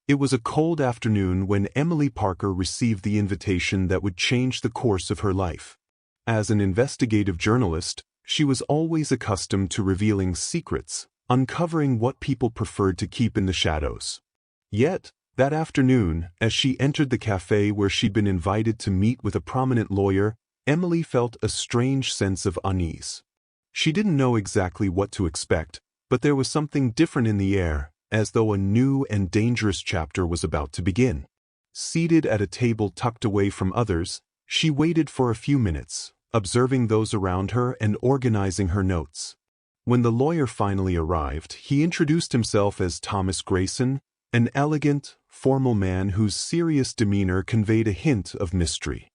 It was a cold afternoon when Emily Parker received the invitation that would change the course of her life. As an investigative journalist, she was always accustomed to revealing secrets, uncovering what people preferred to keep in the shadows. Yet, that afternoon, as she entered the café where she'd been invited to meet with a prominent lawyer, Emily felt a strange sense of unease. She didn't know exactly what to expect, but there was something different in the air, as though a new and dangerous chapter was about to begin. Seated at a table tucked away from others, she waited for a few minutes, observing those around her and organizing her notes. When the lawyer finally arrived, he introduced himself as Thomas Greyson, an elegant, formal man whose serious demeanor conveyed a hint of mystery.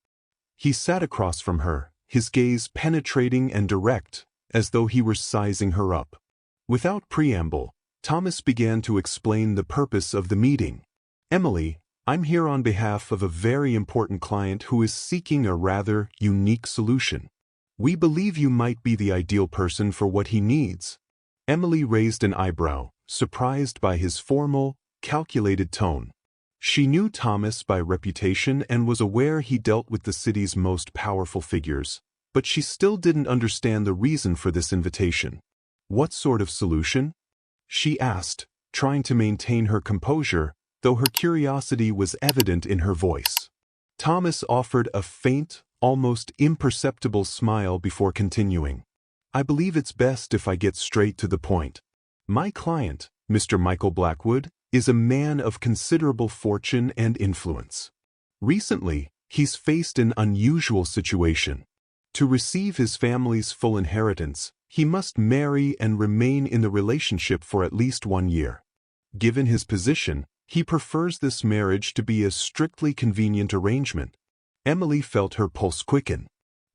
He sat across from her, his gaze penetrating and direct, as though he were sizing her up. Without preamble, Thomas began to explain the purpose of the meeting. "Emily, I'm here on behalf of a very important client who is seeking a rather unique solution. We believe you might be the ideal person for what he needs." Emily raised an eyebrow, surprised by his formal, calculated tone. She knew Thomas by reputation and was aware he dealt with the city's most powerful figures, but she still didn't understand the reason for this invitation. "What sort of solution?" she asked, trying to maintain her composure, though her curiosity was evident in her voice. Thomas offered a faint, almost imperceptible smile before continuing. "I believe it's best if I get straight to the point. My client, Mr. Michael Blackwood, is a man of considerable fortune and influence. Recently, he's faced an unusual situation. To receive his family's full inheritance, he must marry and remain in the relationship for at least 1 year. Given his position, he prefers this marriage to be a strictly convenient arrangement." Emily felt her pulse quicken.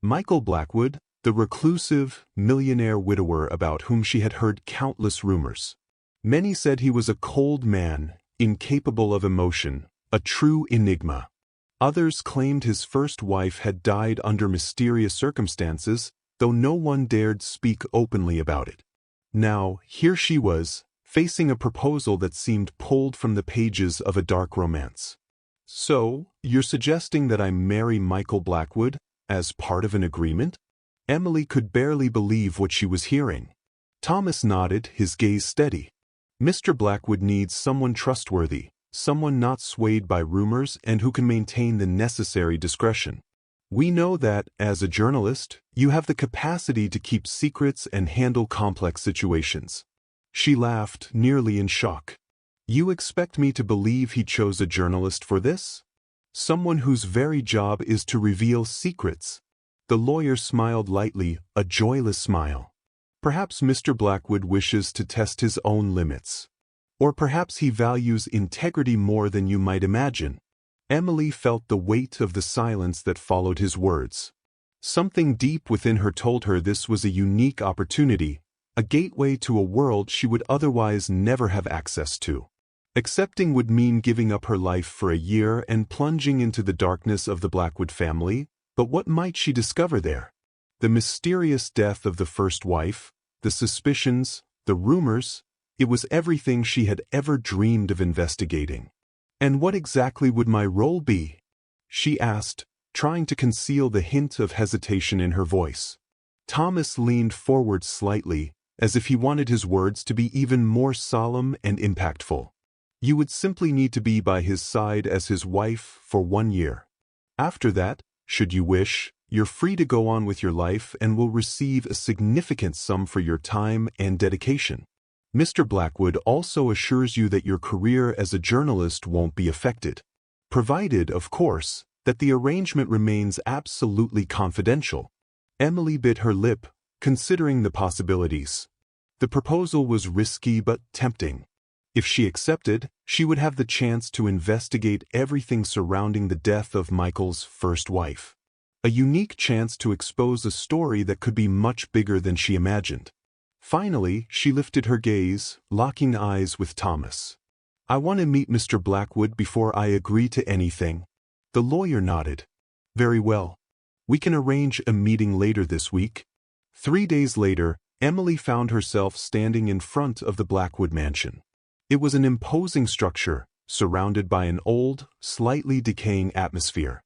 Michael Blackwood, the reclusive, millionaire widower about whom she had heard countless rumors. Many said he was a cold man, incapable of emotion, a true enigma. Others claimed his first wife had died under mysterious circumstances, though no one dared speak openly about it. Now, here she was, facing a proposal that seemed pulled from the pages of a dark romance. "So, you're suggesting that I marry Michael Blackwood, as part of an agreement?" Emily could barely believe what she was hearing. Thomas nodded, his gaze steady. "Mr. Blackwood needs someone trustworthy, someone not swayed by rumors and who can maintain the necessary discretion. We know that, as a journalist, you have the capacity to keep secrets and handle complex situations." She laughed, nearly in shock. "You expect me to believe he chose a journalist for this? Someone whose very job is to reveal secrets?" The lawyer smiled lightly, a joyless smile. "Perhaps Mr. Blackwood wishes to test his own limits. Or perhaps he values integrity more than you might imagine." Emily felt the weight of the silence that followed his words. Something deep within her told her this was a unique opportunity, a gateway to a world she would otherwise never have access to. Accepting would mean giving up her life for a year and plunging into the darkness of the Blackwood family, but what might she discover there? The mysterious death of the first wife, the suspicions, the rumors, it was everything she had ever dreamed of investigating. "And what exactly would my role be?" she asked, trying to conceal the hint of hesitation in her voice. Thomas leaned forward slightly, as if he wanted his words to be even more solemn and impactful. "You would simply need to be by his side as his wife for 1 year. After that, should you wish, you're free to go on with your life and will receive a significant sum for your time and dedication. Mr. Blackwood also assures you that your career as a journalist won't be affected. Provided, of course, that the arrangement remains absolutely confidential." Emily bit her lip, considering the possibilities. The proposal was risky but tempting. If she accepted, she would have the chance to investigate everything surrounding the death of Michael's first wife. A unique chance to expose a story that could be much bigger than she imagined. Finally, she lifted her gaze, locking eyes with Thomas. "I want to meet Mr. Blackwood before I agree to anything." The lawyer nodded. "Very well. We can arrange a meeting later this week." 3 days later, Emily found herself standing in front of the Blackwood mansion. It was an imposing structure, surrounded by an old, slightly decaying atmosphere.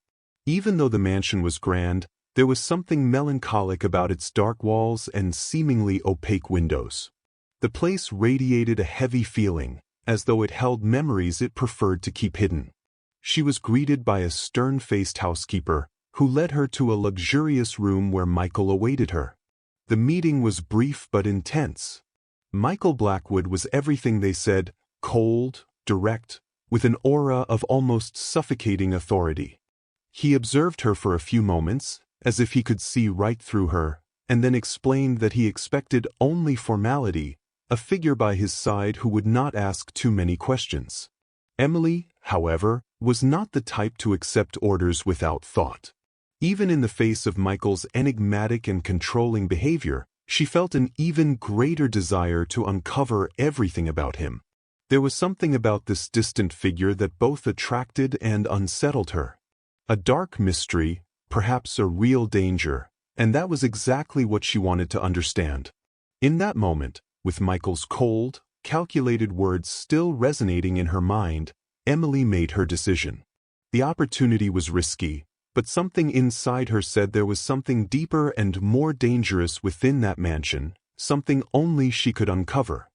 Even though the mansion was grand, there was something melancholic about its dark walls and seemingly opaque windows. The place radiated a heavy feeling, as though it held memories it preferred to keep hidden. She was greeted by a stern-faced housekeeper, who led her to a luxurious room where Michael awaited her. The meeting was brief but intense. Michael Blackwood was everything they said, cold, direct, with an aura of almost suffocating authority. He observed her for a few moments, as if he could see right through her, and then explained that he expected only formality, a figure by his side who would not ask too many questions. Emily, however, was not the type to accept orders without thought. Even in the face of Michael's enigmatic and controlling behavior, she felt an even greater desire to uncover everything about him. There was something about this distant figure that both attracted and unsettled her. A dark mystery, perhaps a real danger, and that was exactly what she wanted to understand. In that moment, with Michael's cold, calculated words still resonating in her mind, Emily made her decision. The opportunity was risky, but something inside her said there was something deeper and more dangerous within that mansion, something only she could uncover.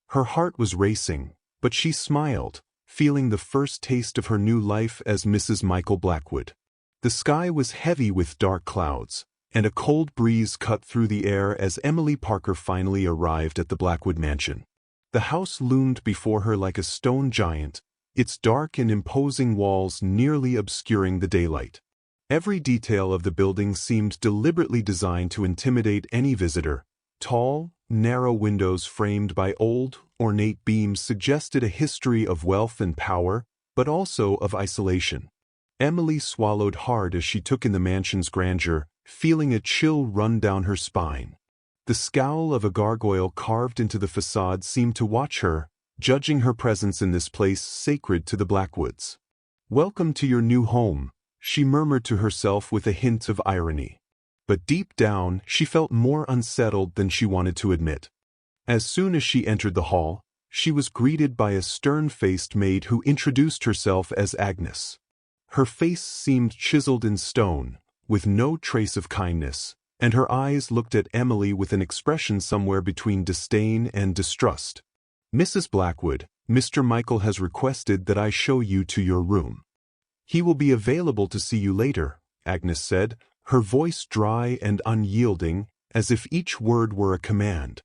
Her heart was racing, but she smiled, feeling the first taste of her new life as Mrs. Michael Blackwood. The sky was heavy with dark clouds, and a cold breeze cut through the air as Emily Parker finally arrived at the Blackwood mansion. The house loomed before her like a stone giant, its dark and imposing walls nearly obscuring the daylight. Every detail of the building seemed deliberately designed to intimidate any visitor. Tall, narrow windows framed by old, ornate beams suggested a history of wealth and power, but also of isolation. Emily swallowed hard as she took in the mansion's grandeur, feeling a chill run down her spine. The scowl of a gargoyle carved into the facade seemed to watch her, judging her presence in this place sacred to the Blackwoods. "Welcome to your new home," she murmured to herself with a hint of irony. But deep down, she felt more unsettled than she wanted to admit. As soon as she entered the hall, she was greeted by a stern-faced maid who introduced herself as Agnes. Her face seemed chiseled in stone, with no trace of kindness, and her eyes looked at Emily with an expression somewhere between disdain and distrust. "Mrs. Blackwood, Mr. Michael has requested that I show you to your room. He will be available to see you later," Agnes said, her voice dry and unyielding, as if each word were a command.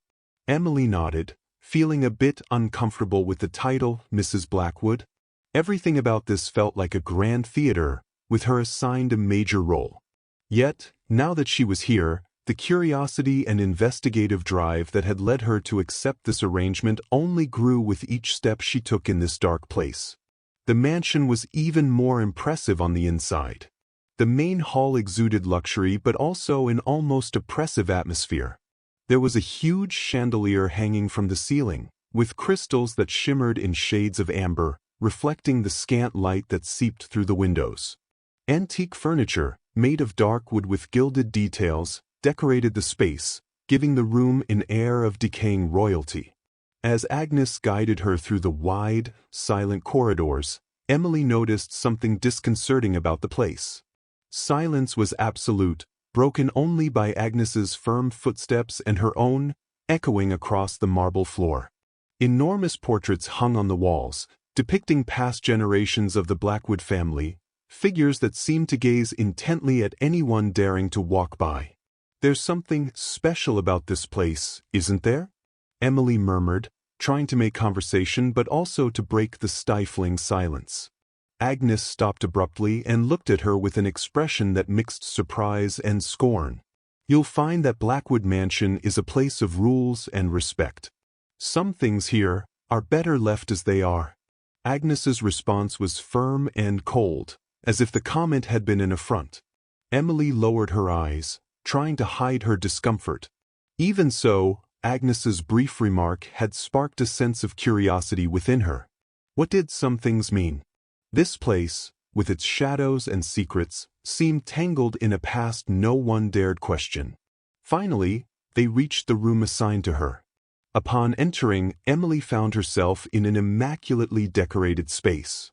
Emily nodded, feeling a bit uncomfortable with the title, Mrs. Blackwood. Everything about this felt like a grand theater, with her assigned a major role. Yet, now that she was here, the curiosity and investigative drive that had led her to accept this arrangement only grew with each step she took in this dark place. The mansion was even more impressive on the inside. The main hall exuded luxury but also an almost oppressive atmosphere. There was a huge chandelier hanging from the ceiling, with crystals that shimmered in shades of amber, reflecting the scant light that seeped through the windows. Antique furniture, made of dark wood with gilded details, decorated the space, giving the room an air of decaying royalty. As Agnes guided her through the wide, silent corridors, Emily noticed something disconcerting about the place. Silence was absolute, broken only by Agnes's firm footsteps and her own, echoing across the marble floor. Enormous portraits hung on the walls, depicting past generations of the Blackwood family, figures that seemed to gaze intently at anyone daring to walk by. "There's something special about this place, isn't there?" Emily murmured, trying to make conversation but also to break the stifling silence. Agnes stopped abruptly and looked at her with an expression that mixed surprise and scorn. "You'll find that Blackwood Mansion is a place of rules and respect. Some things here are better left as they are." Agnes's response was firm and cold, as if the comment had been an affront. Emily lowered her eyes, trying to hide her discomfort. Even so, Agnes's brief remark had sparked a sense of curiosity within her. What did some things mean? This place, with its shadows and secrets, seemed tangled in a past no one dared question. Finally, they reached the room assigned to her. Upon entering, Emily found herself in an immaculately decorated space.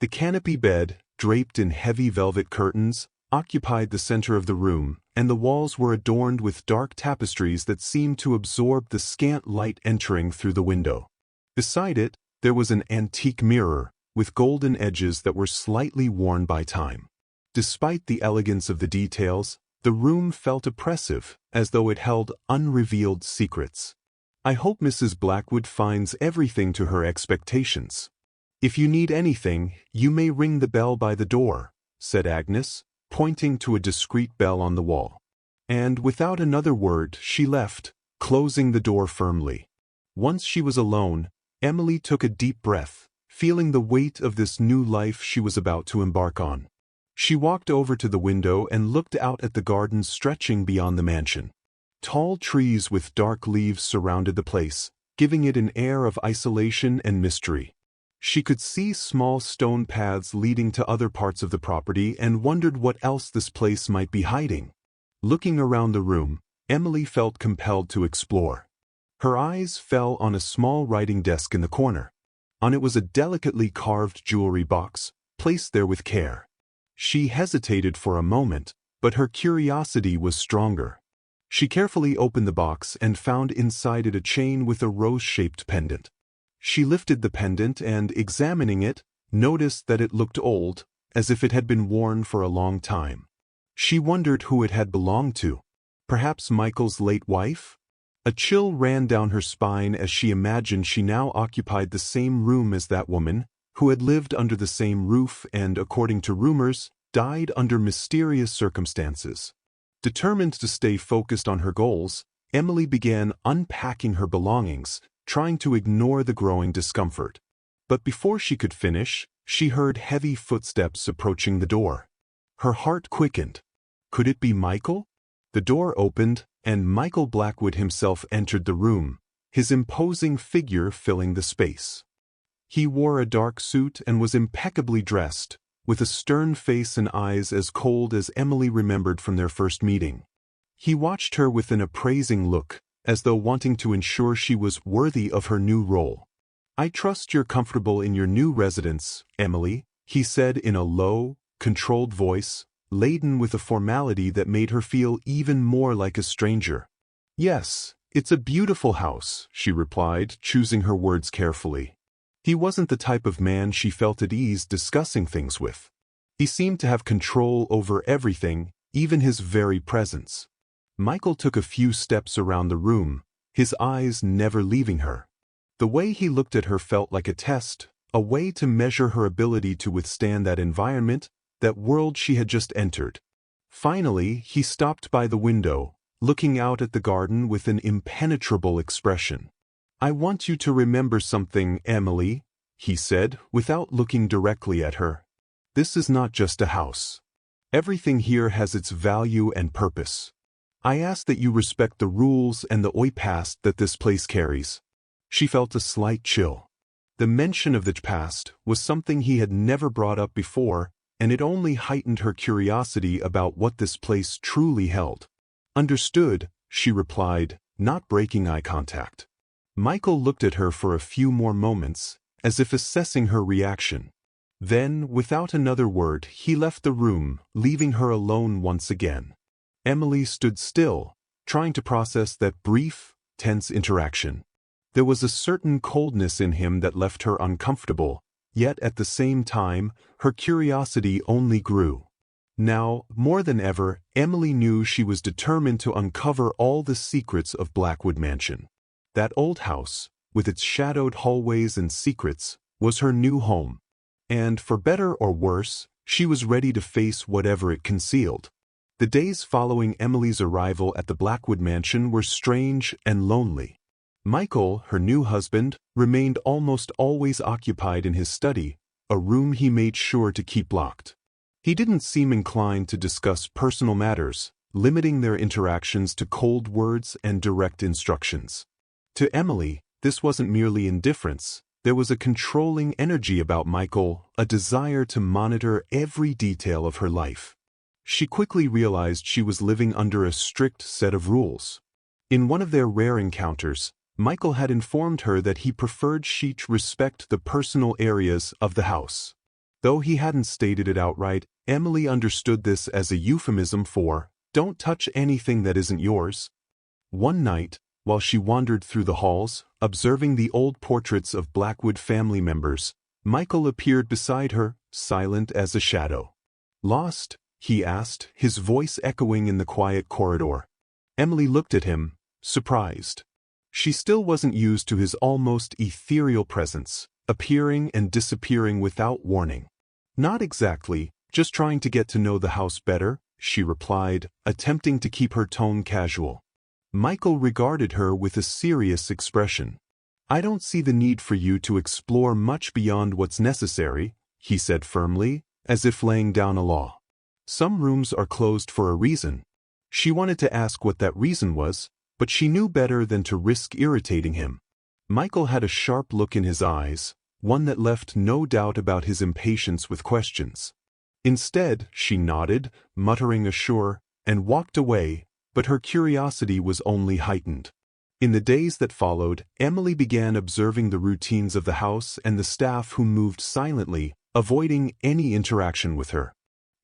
The canopy bed, draped in heavy velvet curtains, occupied the center of the room, and the walls were adorned with dark tapestries that seemed to absorb the scant light entering through the window. Beside it, there was an antique mirror, with golden edges that were slightly worn by time. Despite the elegance of the details, the room felt oppressive, as though it held unrevealed secrets. "I hope Mrs. Blackwood finds everything to her expectations. If you need anything, you may ring the bell by the door," said Agnes, pointing to a discreet bell on the wall. And without another word, she left, closing the door firmly. Once she was alone, Emily took a deep breath, feeling the weight of this new life she was about to embark on. She walked over to the window and looked out at the garden stretching beyond the mansion. Tall trees with dark leaves surrounded the place, giving it an air of isolation and mystery. She could see small stone paths leading to other parts of the property and wondered what else this place might be hiding. Looking around the room, Emily felt compelled to explore. Her eyes fell on a small writing desk in the corner. On it was a delicately carved jewelry box, placed there with care. She hesitated for a moment, but her curiosity was stronger. She carefully opened the box and found inside it a chain with a rose-shaped pendant. She lifted the pendant and, examining it, noticed that it looked old, as if it had been worn for a long time. She wondered who it had belonged to. Perhaps Michael's late wife? A chill ran down her spine as she imagined she now occupied the same room as that woman, who had lived under the same roof and, according to rumors, died under mysterious circumstances. Determined to stay focused on her goals, Emily began unpacking her belongings, trying to ignore the growing discomfort. But before she could finish, she heard heavy footsteps approaching the door. Her heart quickened. Could it be Michael? The door opened, and Michael Blackwood himself entered the room, his imposing figure filling the space. He wore a dark suit and was impeccably dressed, with a stern face and eyes as cold as Emily remembered from their first meeting. He watched her with an appraising look, as though wanting to ensure she was worthy of her new role. "I trust you're comfortable in your new residence, Emily," he said in a low, controlled voice, laden with a formality that made her feel even more like a stranger. "Yes, it's a beautiful house," she replied, choosing her words carefully. He wasn't the type of man she felt at ease discussing things with. He seemed to have control over everything, even his very presence. Michael took a few steps around the room, his eyes never leaving her. The way he looked at her felt like a test, a way to measure her ability to withstand that environment, that world she had just entered. Finally, he stopped by the window, looking out at the garden with an impenetrable expression. "I want you to remember something, Emily," he said, without looking directly at her. "This is not just a house. Everything here has its value and purpose. I ask that you respect the rules and the past that this place carries." She felt a slight chill. The mention of the past was something he had never brought up before, and it only heightened her curiosity about what this place truly held. "Understood," she replied, not breaking eye contact. Michael looked at her for a few more moments, as if assessing her reaction. Then, without another word, he left the room, leaving her alone once again. Emily stood still, trying to process that brief, tense interaction. There was a certain coldness in him that left her uncomfortable, yet at the same time, her curiosity only grew. Now, more than ever, Emily knew she was determined to uncover all the secrets of Blackwood Mansion. That old house, with its shadowed hallways and secrets, was her new home. And, for better or worse, she was ready to face whatever it concealed. The days following Emily's arrival at the Blackwood Mansion were strange and lonely. Michael, her new husband, remained almost always occupied in his study, a room he made sure to keep locked. He didn't seem inclined to discuss personal matters, limiting their interactions to cold words and direct instructions. To Emily, this wasn't merely indifference. There was a controlling energy about Michael, a desire to monitor every detail of her life. She quickly realized she was living under a strict set of rules. In one of their rare encounters, Michael had informed her that he preferred she respect the personal areas of the house. Though he hadn't stated it outright, Emily understood this as a euphemism for, "Don't touch anything that isn't yours." One night, while she wandered through the halls, observing the old portraits of Blackwood family members, Michael appeared beside her, silent as a shadow. "Lost?" he asked, his voice echoing in the quiet corridor. Emily looked at him, surprised. She still wasn't used to his almost ethereal presence, appearing and disappearing without warning. "Not exactly, just trying to get to know the house better," she replied, attempting to keep her tone casual. Michael regarded her with a serious expression. "I don't see the need for you to explore much beyond what's necessary," he said firmly, as if laying down a law. "Some rooms are closed for a reason." She wanted to ask what that reason was, but she knew better than to risk irritating him. Michael had a sharp look in his eyes, one that left no doubt about his impatience with questions. Instead, she nodded, muttering a sure, and walked away, but her curiosity was only heightened. In the days that followed, Emily began observing the routines of the house and the staff who moved silently, avoiding any interaction with her.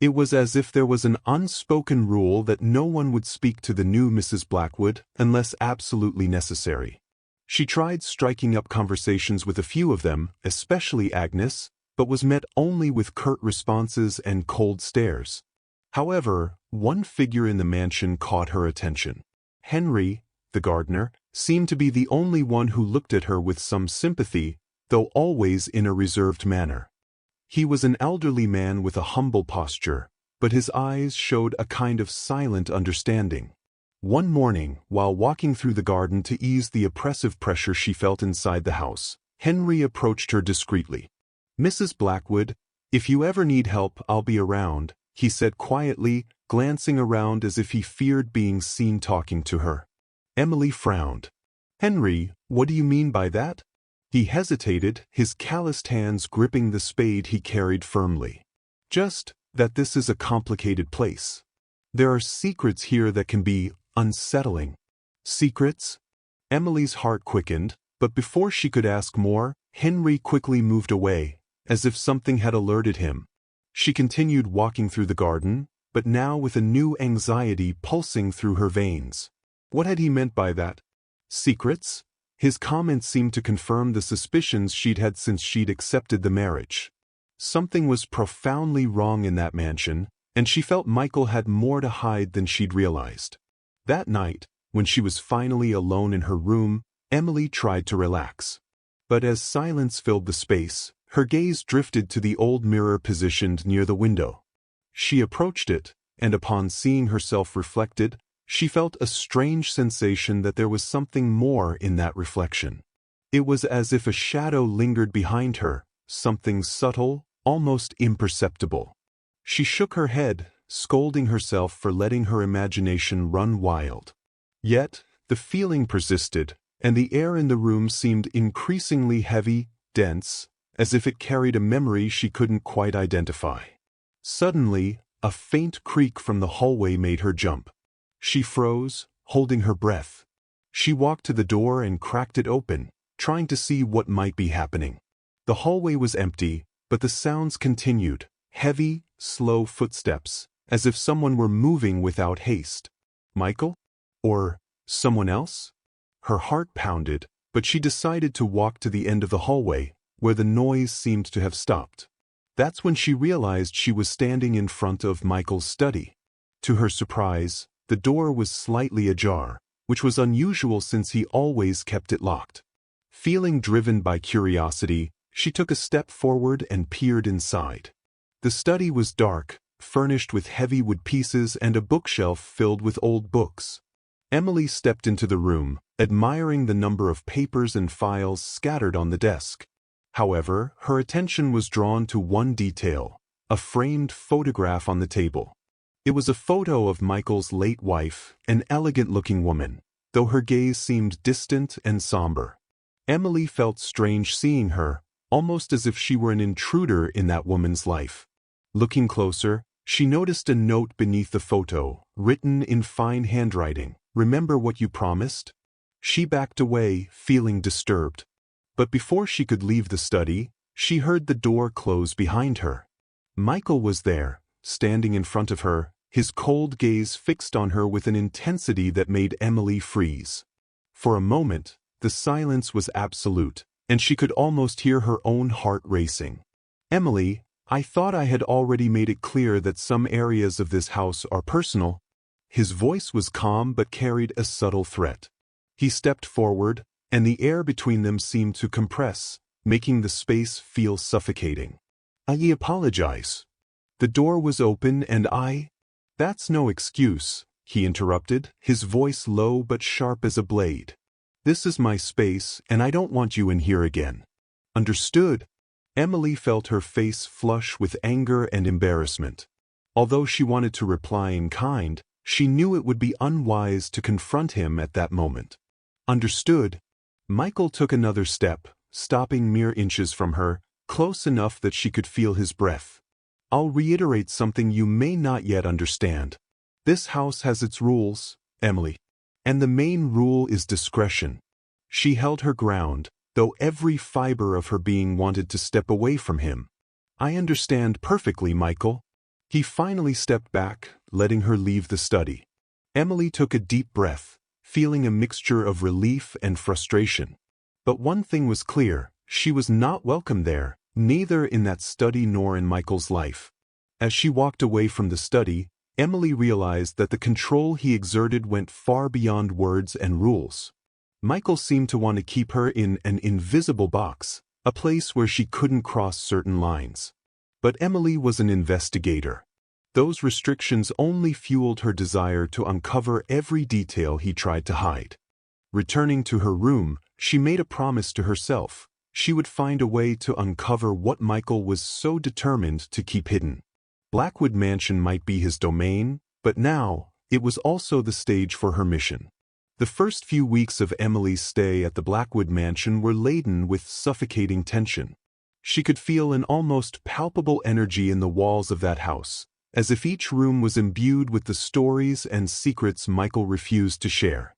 It was as if there was an unspoken rule that no one would speak to the new Mrs. Blackwood unless absolutely necessary. She tried striking up conversations with a few of them, especially Agnes, but was met only with curt responses and cold stares. However, one figure in the mansion caught her attention. Henry, the gardener, seemed to be the only one who looked at her with some sympathy, though always in a reserved manner. He was an elderly man with a humble posture, but his eyes showed a kind of silent understanding. One morning, while walking through the garden to ease the oppressive pressure she felt inside the house, Henry approached her discreetly. "Mrs. Blackwood, if you ever need help, I'll be around," he said quietly, glancing around as if he feared being seen talking to her. Emily frowned. "Henry, what do you mean by that?" He hesitated, his calloused hands gripping the spade he carried firmly. "Just that this is a complicated place. There are secrets here that can be unsettling." "Secrets?" Emily's heart quickened, but before she could ask more, Henry quickly moved away, as if something had alerted him. She continued walking through the garden, but now with a new anxiety pulsing through her veins. What had he meant by that? Secrets? His comments seemed to confirm the suspicions she'd had since she'd accepted the marriage. Something was profoundly wrong in that mansion, and she felt Michael had more to hide than she'd realized. That night, when she was finally alone in her room, Emily tried to relax. But as silence filled the space, her gaze drifted to the old mirror positioned near the window. She approached it, and upon seeing herself reflected, she felt a strange sensation that there was something more in that reflection. It was as if a shadow lingered behind her, something subtle, almost imperceptible. She shook her head, scolding herself for letting her imagination run wild. Yet, the feeling persisted, and the air in the room seemed increasingly heavy, dense, as if it carried a memory she couldn't quite identify. Suddenly, a faint creak from the hallway made her jump. She froze, holding her breath. She walked to the door and cracked it open, trying to see what might be happening. The hallway was empty, but the sounds continued, heavy, slow footsteps, as if someone were moving without haste. Michael? Or someone else? Her heart pounded, but she decided to walk to the end of the hallway, where the noise seemed to have stopped. That's when she realized she was standing in front of Michael's study. To her surprise, the door was slightly ajar, which was unusual since he always kept it locked. Feeling driven by curiosity, she took a step forward and peered inside. The study was dark, furnished with heavy wood pieces and a bookshelf filled with old books. Emily stepped into the room, admiring the number of papers and files scattered on the desk. However, her attention was drawn to one detail, a framed photograph on the table. It was a photo of Michael's late wife, an elegant-looking woman, though her gaze seemed distant and somber. Emily felt strange seeing her, almost as if she were an intruder in that woman's life. Looking closer, she noticed a note beneath the photo, written in fine handwriting. "Remember what you promised?" She backed away, feeling disturbed. But before she could leave the study, she heard the door close behind her. Michael was there, standing in front of her, his cold gaze fixed on her with an intensity that made Emily freeze. For a moment, the silence was absolute, and she could almost hear her own heart racing. "Emily, I thought I had already made it clear that some areas of this house are personal." His voice was calm but carried a subtle threat. He stepped forward, and the air between them seemed to compress, making the space feel suffocating. "I apologize. The door was open and I—" "That's no excuse," he interrupted, his voice low but sharp as a blade. "This is my space, and I don't want you in here again. Understood?" Emily felt her face flush with anger and embarrassment. Although she wanted to reply in kind, she knew it would be unwise to confront him at that moment. "Understood." Michael took another step, stopping mere inches from her, close enough that she could feel his breath. "I'll reiterate something you may not yet understand. This house has its rules, Emily. And the main rule is discretion." She held her ground, though every fiber of her being wanted to step away from him. "I understand perfectly, Michael." He finally stepped back, letting her leave the study. Emily took a deep breath, feeling a mixture of relief and frustration. But one thing was clear, she was not welcome there, neither in that study nor in Michael's life. As she walked away from the study, Emily realized that the control he exerted went far beyond words and rules. Michael seemed to want to keep her in an invisible box, a place where she couldn't cross certain lines. But Emily was an investigator. Those restrictions only fueled her desire to uncover every detail he tried to hide. Returning to her room, she made a promise to herself. She would find a way to uncover what Michael was so determined to keep hidden. Blackwood Mansion might be his domain, but now, it was also the stage for her mission. The first few weeks of Emily's stay at the Blackwood Mansion were laden with suffocating tension. She could feel an almost palpable energy in the walls of that house, as if each room was imbued with the stories and secrets Michael refused to share.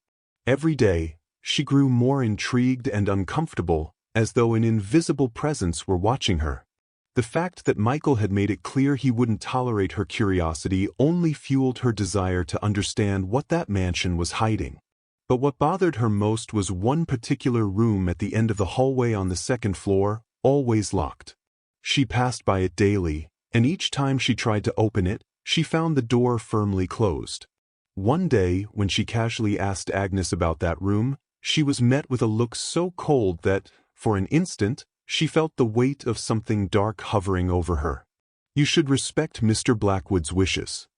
Every day, she grew more intrigued and uncomfortable, as though an invisible presence were watching her. The fact that Michael had made it clear he wouldn't tolerate her curiosity only fueled her desire to understand what that mansion was hiding. But what bothered her most was one particular room at the end of the hallway on the second floor, always locked. She passed by it daily, and each time she tried to open it, she found the door firmly closed. One day, when she casually asked Agnes about that room, she was met with a look so cold that, for an instant, she felt the weight of something dark hovering over her. "You should respect Mr. Blackwood's wishes.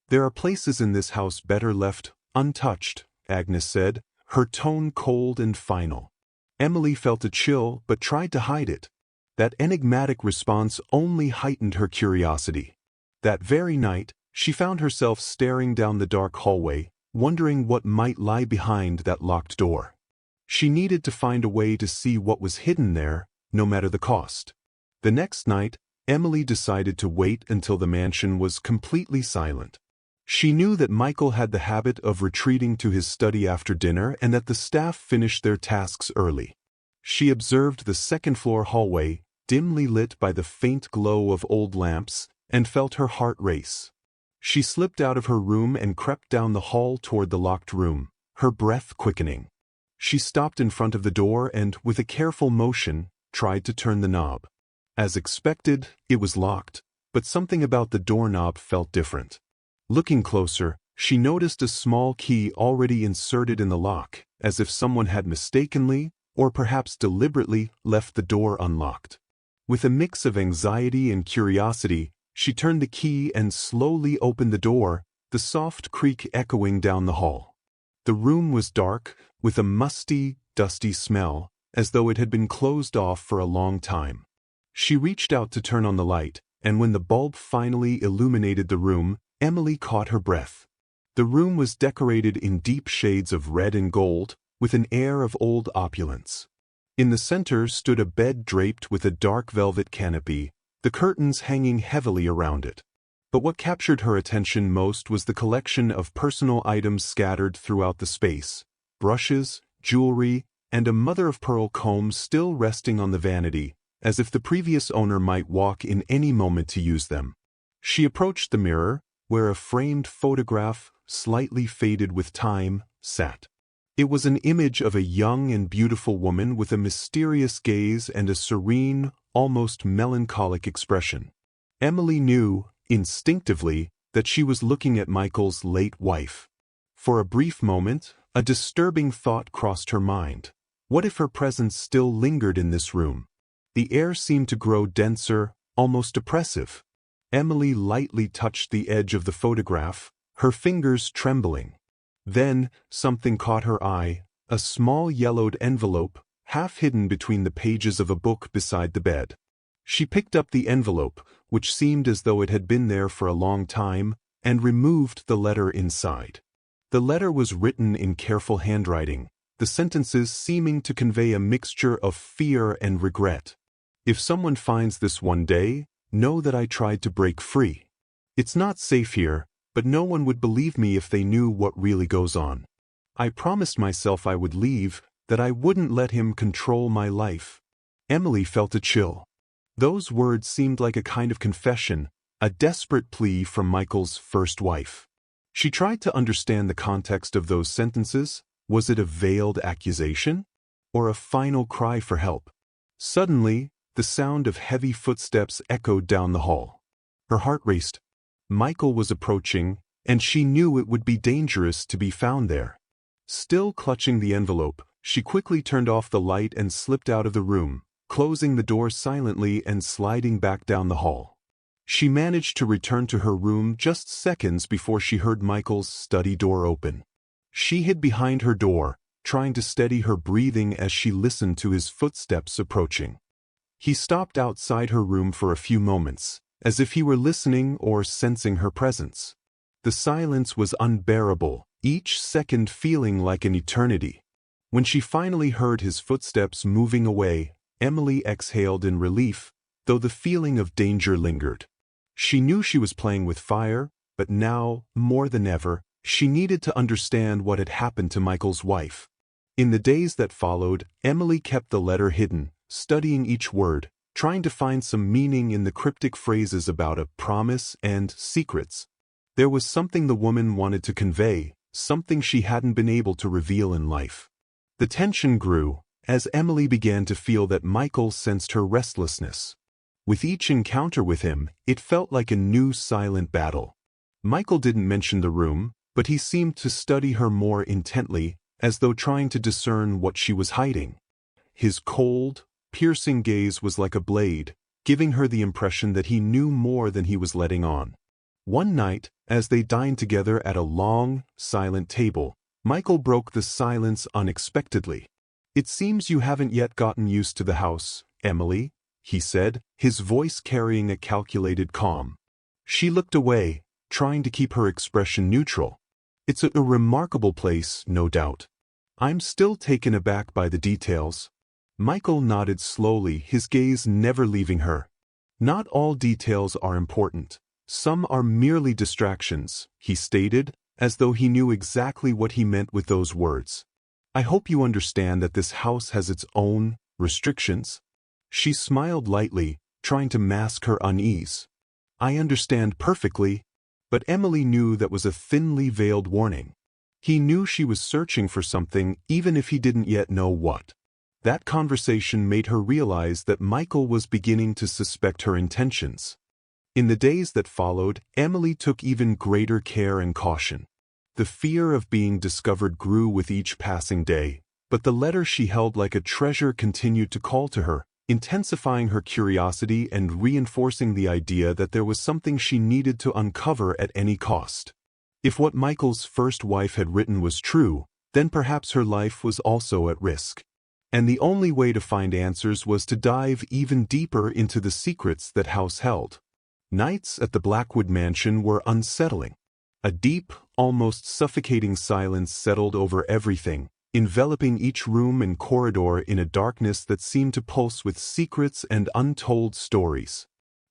There are places in this house better left untouched," Agnes said, her tone cold and final. Emily felt a chill but tried to hide it. That enigmatic response only heightened her curiosity. That very night, she found herself staring down the dark hallway, wondering what might lie behind that locked door. She needed to find a way to see what was hidden there, no matter the cost. The next night, Emily decided to wait until the mansion was completely silent. She knew that Michael had the habit of retreating to his study after dinner and that the staff finished their tasks early. She observed the second-floor hallway, dimly lit by the faint glow of old lamps, and felt her heart race. She slipped out of her room and crept down the hall toward the locked room, her breath quickening. She stopped in front of the door and, with a careful motion, tried to turn the knob. As expected, it was locked, but something about the doorknob felt different. Looking closer, she noticed a small key already inserted in the lock, as if someone had mistakenly, or perhaps deliberately, left the door unlocked. With a mix of anxiety and curiosity, she turned the key and slowly opened the door, the soft creak echoing down the hall. The room was dark, with a musty, dusty smell, as though it had been closed off for a long time. She reached out to turn on the light, and when the bulb finally illuminated the room, Emily caught her breath. The room was decorated in deep shades of red and gold, with an air of old opulence. In the center stood a bed draped with a dark velvet canopy, the curtains hanging heavily around it. But what captured her attention most was the collection of personal items scattered throughout the space: brushes, jewelry, and a mother-of-pearl comb still resting on the vanity, as if the previous owner might walk in any moment to use them. She approached the mirror, where a framed photograph, slightly faded with time, sat. It was an image of a young and beautiful woman with a mysterious gaze and a serene, almost melancholic expression. Emily knew, instinctively, that she was looking at Michael's late wife. For a brief moment, a disturbing thought crossed her mind. What if her presence still lingered in this room? The air seemed to grow denser, almost oppressive. Emily lightly touched the edge of the photograph, her fingers trembling. Then, something caught her eye, a small yellowed envelope, half hidden between the pages of a book beside the bed. She picked up the envelope, which seemed as though it had been there for a long time, and removed the letter inside. The letter was written in careful handwriting, the sentences seeming to convey a mixture of fear and regret. If someone finds this one day, know that I tried to break free. It's not safe here, but no one would believe me if they knew what really goes on. I promised myself I would leave, that I wouldn't let him control my life. Emily felt a chill. Those words seemed like a kind of confession, a desperate plea from Michael's first wife. She tried to understand the context of those sentences. Was it a veiled accusation? Or a final cry for help? Suddenly, the sound of heavy footsteps echoed down the hall. Her heart raced. Michael was approaching, and she knew it would be dangerous to be found there. Still clutching the envelope, she quickly turned off the light and slipped out of the room, closing the door silently and sliding back down the hall. She managed to return to her room just seconds before she heard Michael's study door open. She hid behind her door, trying to steady her breathing as she listened to his footsteps approaching. He stopped outside her room for a few moments, as if he were listening or sensing her presence. The silence was unbearable, each second feeling like an eternity. When she finally heard his footsteps moving away, Emily exhaled in relief, though the feeling of danger lingered. She knew she was playing with fire, but now, more than ever, she needed to understand what had happened to Michael's wife. In the days that followed, Emily kept the letter hidden, studying each word, trying to find some meaning in the cryptic phrases about a promise and secrets. There was something the woman wanted to convey, something she hadn't been able to reveal in life. The tension grew, as Emily began to feel that Michael sensed her restlessness. With each encounter with him, it felt like a new silent battle. Michael didn't mention the room, but he seemed to study her more intently, as though trying to discern what she was hiding. His cold, piercing gaze was like a blade, giving her the impression that he knew more than he was letting on. One night, as they dined together at a long, silent table, Michael broke the silence unexpectedly. "It seems you haven't yet gotten used to the house, Emily," he said, his voice carrying a calculated calm. She looked away, trying to keep her expression neutral. "It's a remarkable place, no doubt. I'm still taken aback by the details." Michael nodded slowly, his gaze never leaving her. "Not all details are important. Some are merely distractions," he stated, as though he knew exactly what he meant with those words. "I hope you understand that this house has its own restrictions." She smiled lightly, trying to mask her unease. "I understand perfectly." But Emily knew that was a thinly veiled warning. He knew she was searching for something, even if he didn't yet know what. That conversation made her realize that Michael was beginning to suspect her intentions. In the days that followed, Emily took even greater care and caution. The fear of being discovered grew with each passing day, but the letter she held like a treasure continued to call to her, intensifying her curiosity and reinforcing the idea that there was something she needed to uncover at any cost. If what Michael's first wife had written was true, then perhaps her life was also at risk. And the only way to find answers was to dive even deeper into the secrets that house held. Nights at the Blackwood mansion were unsettling. A deep, almost suffocating silence settled over everything, enveloping each room and corridor in a darkness that seemed to pulse with secrets and untold stories.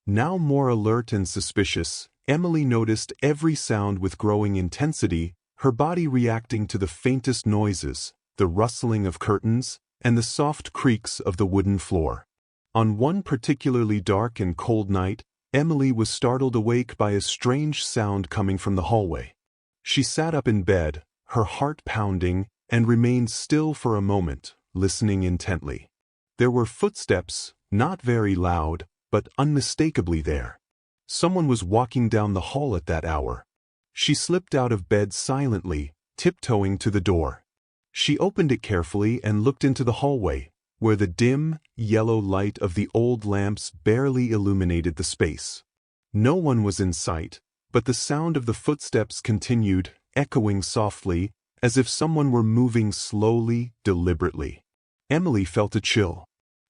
Now more alert and suspicious, Emily noticed every sound with growing intensity, her body reacting to the faintest noises, the rustling of curtains, and the soft creaks of the wooden floor. On one particularly dark and cold night, Emily was startled awake by a strange sound coming from the hallway. She sat up in bed, her heart pounding, and remained still for a moment, listening intently. There were footsteps, not very loud, but unmistakably there. Someone was walking down the hall at that hour. She slipped out of bed silently, tiptoeing to the door. She opened it carefully and looked into the hallway, where the dim, yellow light of the old lamps barely illuminated the space. No one was in sight, but the sound of the footsteps continued, echoing softly, as if someone were moving slowly, deliberately. Emily felt a chill.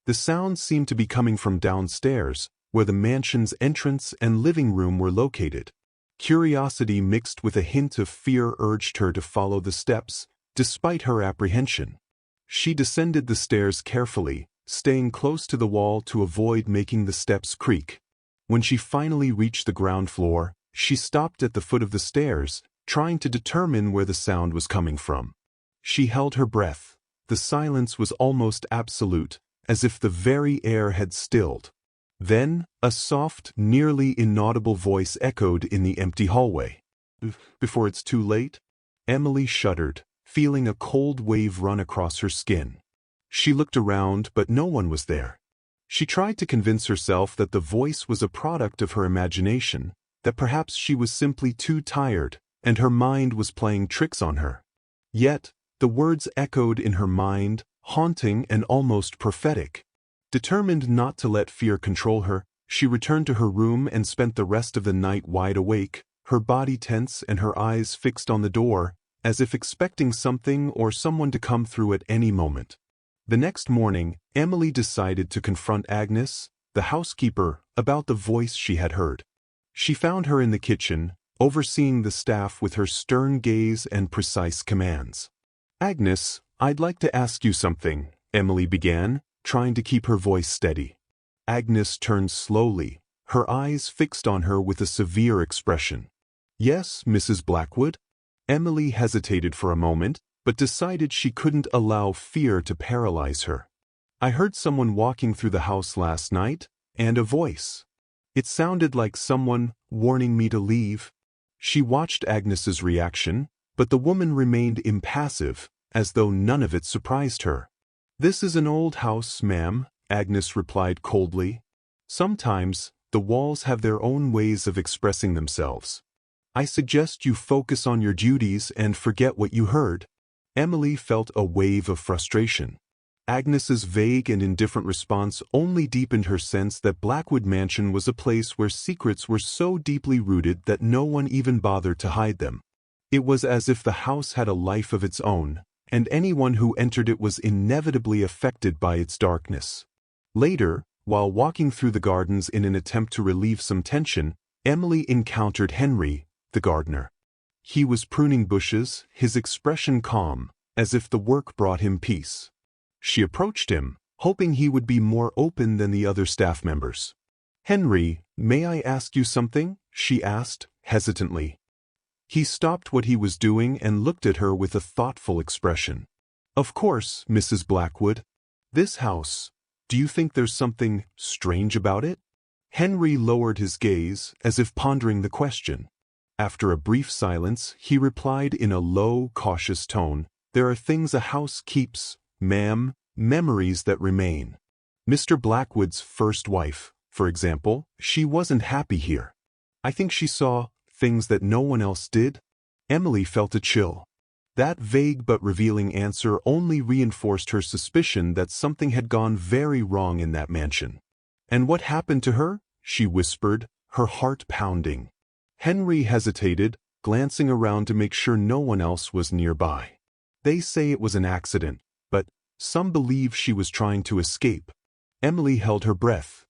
The sound seemed to be coming from downstairs, where the mansion's entrance and living room were located. Curiosity mixed with a hint of fear urged her to follow the steps, despite her apprehension. She descended the stairs carefully, staying close to the wall to avoid making the steps creak. When she finally reached the ground floor, she stopped at the foot of the stairs, trying to determine where the sound was coming from. She held her breath. The silence was almost absolute, as if the very air had stilled. Then, a soft, nearly inaudible voice echoed in the empty hallway. "Before it's too late?" Emily shuddered, feeling a cold wave run across her skin. She looked around, but no one was there. She tried to convince herself that the voice was a product of her imagination, that perhaps she was simply too tired, and her mind was playing tricks on her. Yet, the words echoed in her mind, haunting and almost prophetic. Determined not to let fear control her, she returned to her room and spent the rest of the night wide awake, her body tense and her eyes fixed on the door, as if expecting something or someone to come through at any moment. The next morning, Emily decided to confront Agnes, the housekeeper, about the voice she had heard. She found her in the kitchen, overseeing the staff with her stern gaze and precise commands. "Agnes, I'd like to ask you something," Emily began, trying to keep her voice steady. Agnes turned slowly, her eyes fixed on her with a severe expression. "Yes, Mrs. Blackwood?" Emily hesitated for a moment, but decided she couldn't allow fear to paralyze her. "I heard someone walking through the house last night, and a voice. It sounded like someone warning me to leave." She watched Agnes's reaction, but the woman remained impassive, as though none of it surprised her. "This is an old house, ma'am," Agnes replied coldly. "Sometimes, the walls have their own ways of expressing themselves. I suggest you focus on your duties and forget what you heard." Emily felt a wave of frustration. Agnes's vague and indifferent response only deepened her sense that Blackwood Mansion was a place where secrets were so deeply rooted that no one even bothered to hide them. It was as if the house had a life of its own, and anyone who entered it was inevitably affected by its darkness. Later, while walking through the gardens in an attempt to relieve some tension, Emily encountered Henry, the gardener. He was pruning bushes, his expression calm, as if the work brought him peace. She approached him, hoping he would be more open than the other staff members. "Henry, may I ask you something?" she asked, hesitantly. He stopped what he was doing and looked at her with a thoughtful expression. "Of course, Mrs. Blackwood. This house, do you think there's something strange about it?" Henry lowered his gaze, as if pondering the question. After a brief silence, he replied in a low, cautious tone, "There are things a house keeps, ma'am, memories that remain. Mr. Blackwood's first wife, for example, she wasn't happy here. I think she saw things that no one else did." Emily felt a chill. That vague but revealing answer only reinforced her suspicion that something had gone very wrong in that mansion. "And what happened to her?" she whispered, her heart pounding. Henry hesitated, glancing around to make sure no one else was nearby. "They say it was an accident, but some believe she was trying to escape." Emily held her breath.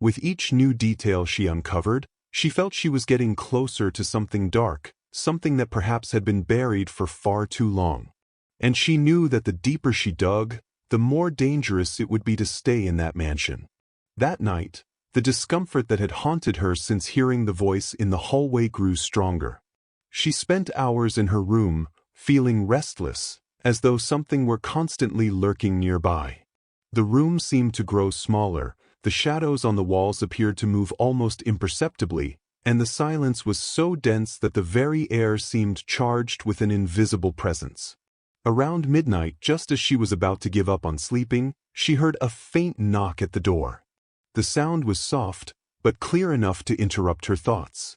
With each new detail she uncovered, she felt she was getting closer to something dark, something that perhaps had been buried for far too long. And she knew that the deeper she dug, the more dangerous it would be to stay in that mansion. That night, the discomfort that had haunted her since hearing the voice in the hallway grew stronger. She spent hours in her room, feeling restless, as though something were constantly lurking nearby. The room seemed to grow smaller, the shadows on the walls appeared to move almost imperceptibly, and the silence was so dense that the very air seemed charged with an invisible presence. Around midnight, just as she was about to give up on sleeping, she heard a faint knock at the door. The sound was soft, but clear enough to interrupt her thoughts.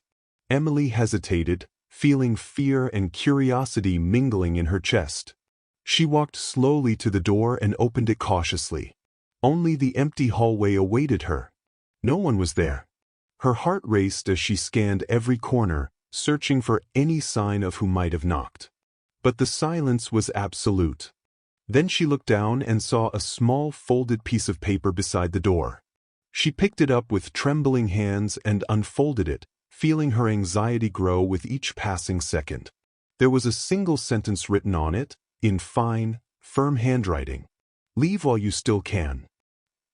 Emily hesitated, feeling fear and curiosity mingling in her chest. She walked slowly to the door and opened it cautiously. Only the empty hallway awaited her. No one was there. Her heart raced as she scanned every corner, searching for any sign of who might have knocked. But the silence was absolute. Then she looked down and saw a small folded piece of paper beside the door. She picked it up with trembling hands and unfolded it, feeling her anxiety grow with each passing second. There was a single sentence written on it, in fine, firm handwriting. "Leave while you still can.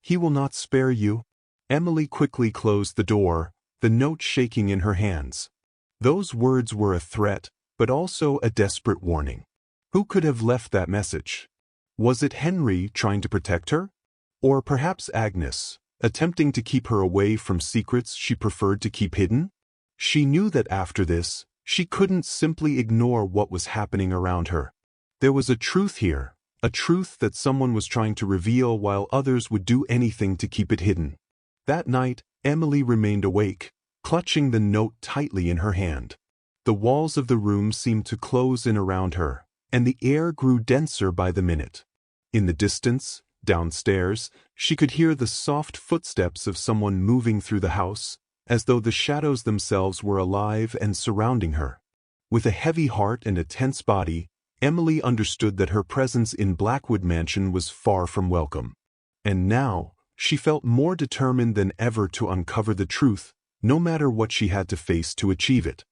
He will not spare you." Emily quickly closed the door, the note shaking in her hands. Those words were a threat, but also a desperate warning. Who could have left that message? Was it Henry trying to protect her? Or perhaps Agnes, attempting to keep her away from secrets she preferred to keep hidden? She knew that after this, she couldn't simply ignore what was happening around her. There was a truth here, a truth that someone was trying to reveal while others would do anything to keep it hidden. That night, Emily remained awake, clutching the note tightly in her hand. The walls of the room seemed to close in around her, and the air grew denser by the minute. In the distance, downstairs, she could hear the soft footsteps of someone moving through the house, as though the shadows themselves were alive and surrounding her. With a heavy heart and a tense body, Emily understood that her presence in Blackwood Mansion was far from welcome. And now, she felt more determined than ever to uncover the truth, no matter what she had to face to achieve it.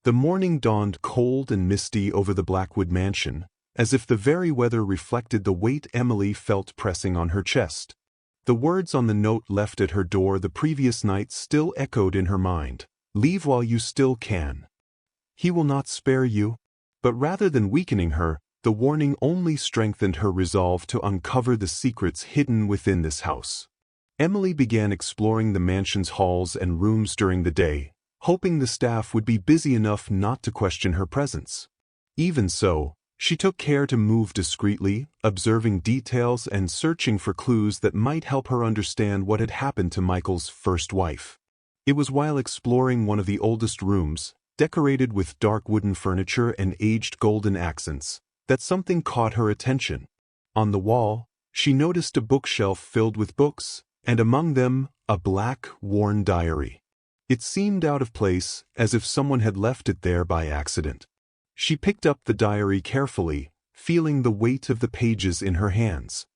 The morning dawned cold and misty over the Blackwood Mansion, as if the very weather reflected the weight Emily felt pressing on her chest. The words on the note left at her door the previous night still echoed in her mind. "Leave while you still can. He will not spare you." But rather than weakening her, the warning only strengthened her resolve to uncover the secrets hidden within this house. Emily began exploring the mansion's halls and rooms during the day, hoping the staff would be busy enough not to question her presence. Even so, she took care to move discreetly, observing details and searching for clues that might help her understand what had happened to Michael's first wife. It was while exploring one of the oldest rooms, decorated with dark wooden furniture and aged golden accents, that something caught her attention. On the wall, she noticed a bookshelf filled with books, and among them, a black, worn diary. It seemed out of place, as if someone had left it there by accident. She picked up the diary carefully, feeling the weight of the pages in her hands.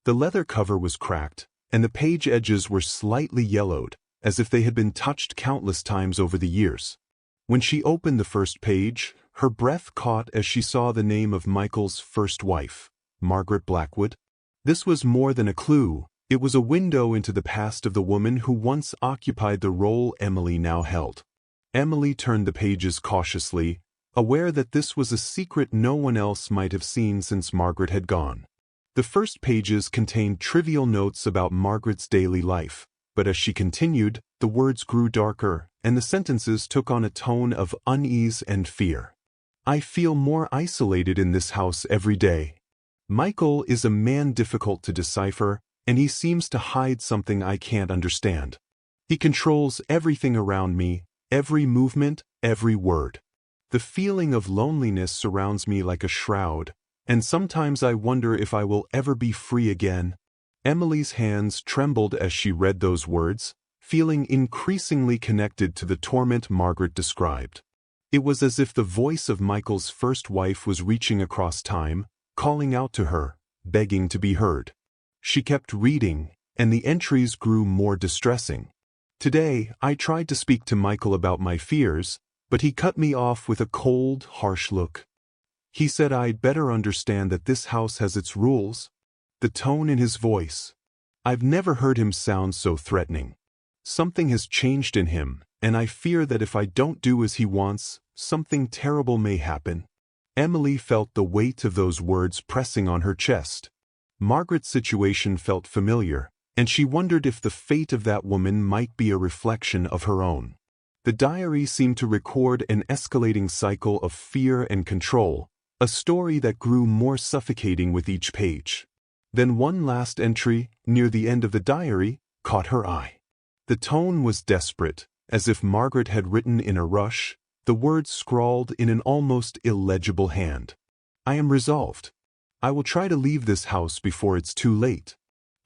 The leather cover was cracked, and the page edges were slightly yellowed, as if they had been touched countless times over the years. When she opened the first page, her breath caught as she saw the name of Michael's first wife, Margaret Blackwood. This was more than a clue, it was a window into the past of the woman who once occupied the role Emily now held. Emily turned the pages cautiously, aware that this was a secret no one else might have seen since Margaret had gone. The first pages contained trivial notes about Margaret's daily life, but as she continued, the words grew darker, and the sentences took on a tone of unease and fear. "I feel more isolated in this house every day. Michael is a man difficult to decipher, and he seems to hide something I can't understand. He controls everything around me, every movement, every word. The feeling of loneliness surrounds me like a shroud, and sometimes I wonder if I will ever be free again." Emily's hands trembled as she read those words, feeling increasingly connected to the torment Margaret described. It was as if the voice of Michael's first wife was reaching across time, calling out to her, begging to be heard. She kept reading, and the entries grew more distressing. "Today, I tried to speak to Michael about my fears, but he cut me off with a cold, harsh look. He said I'd better understand that this house has its rules." The tone in his voice. I've never heard him sound so threatening. "Something has changed in him, and I fear that if I don't do as he wants, something terrible may happen." Emily felt the weight of those words pressing on her chest. Margaret's situation felt familiar, and she wondered if the fate of that woman might be a reflection of her own. The diary seemed to record an escalating cycle of fear and control, a story that grew more suffocating with each page. Then one last entry, near the end of the diary, caught her eye. The tone was desperate, as if Margaret had written in a rush, the words scrawled in an almost illegible hand. "I am resolved. I will try to leave this house before it's too late.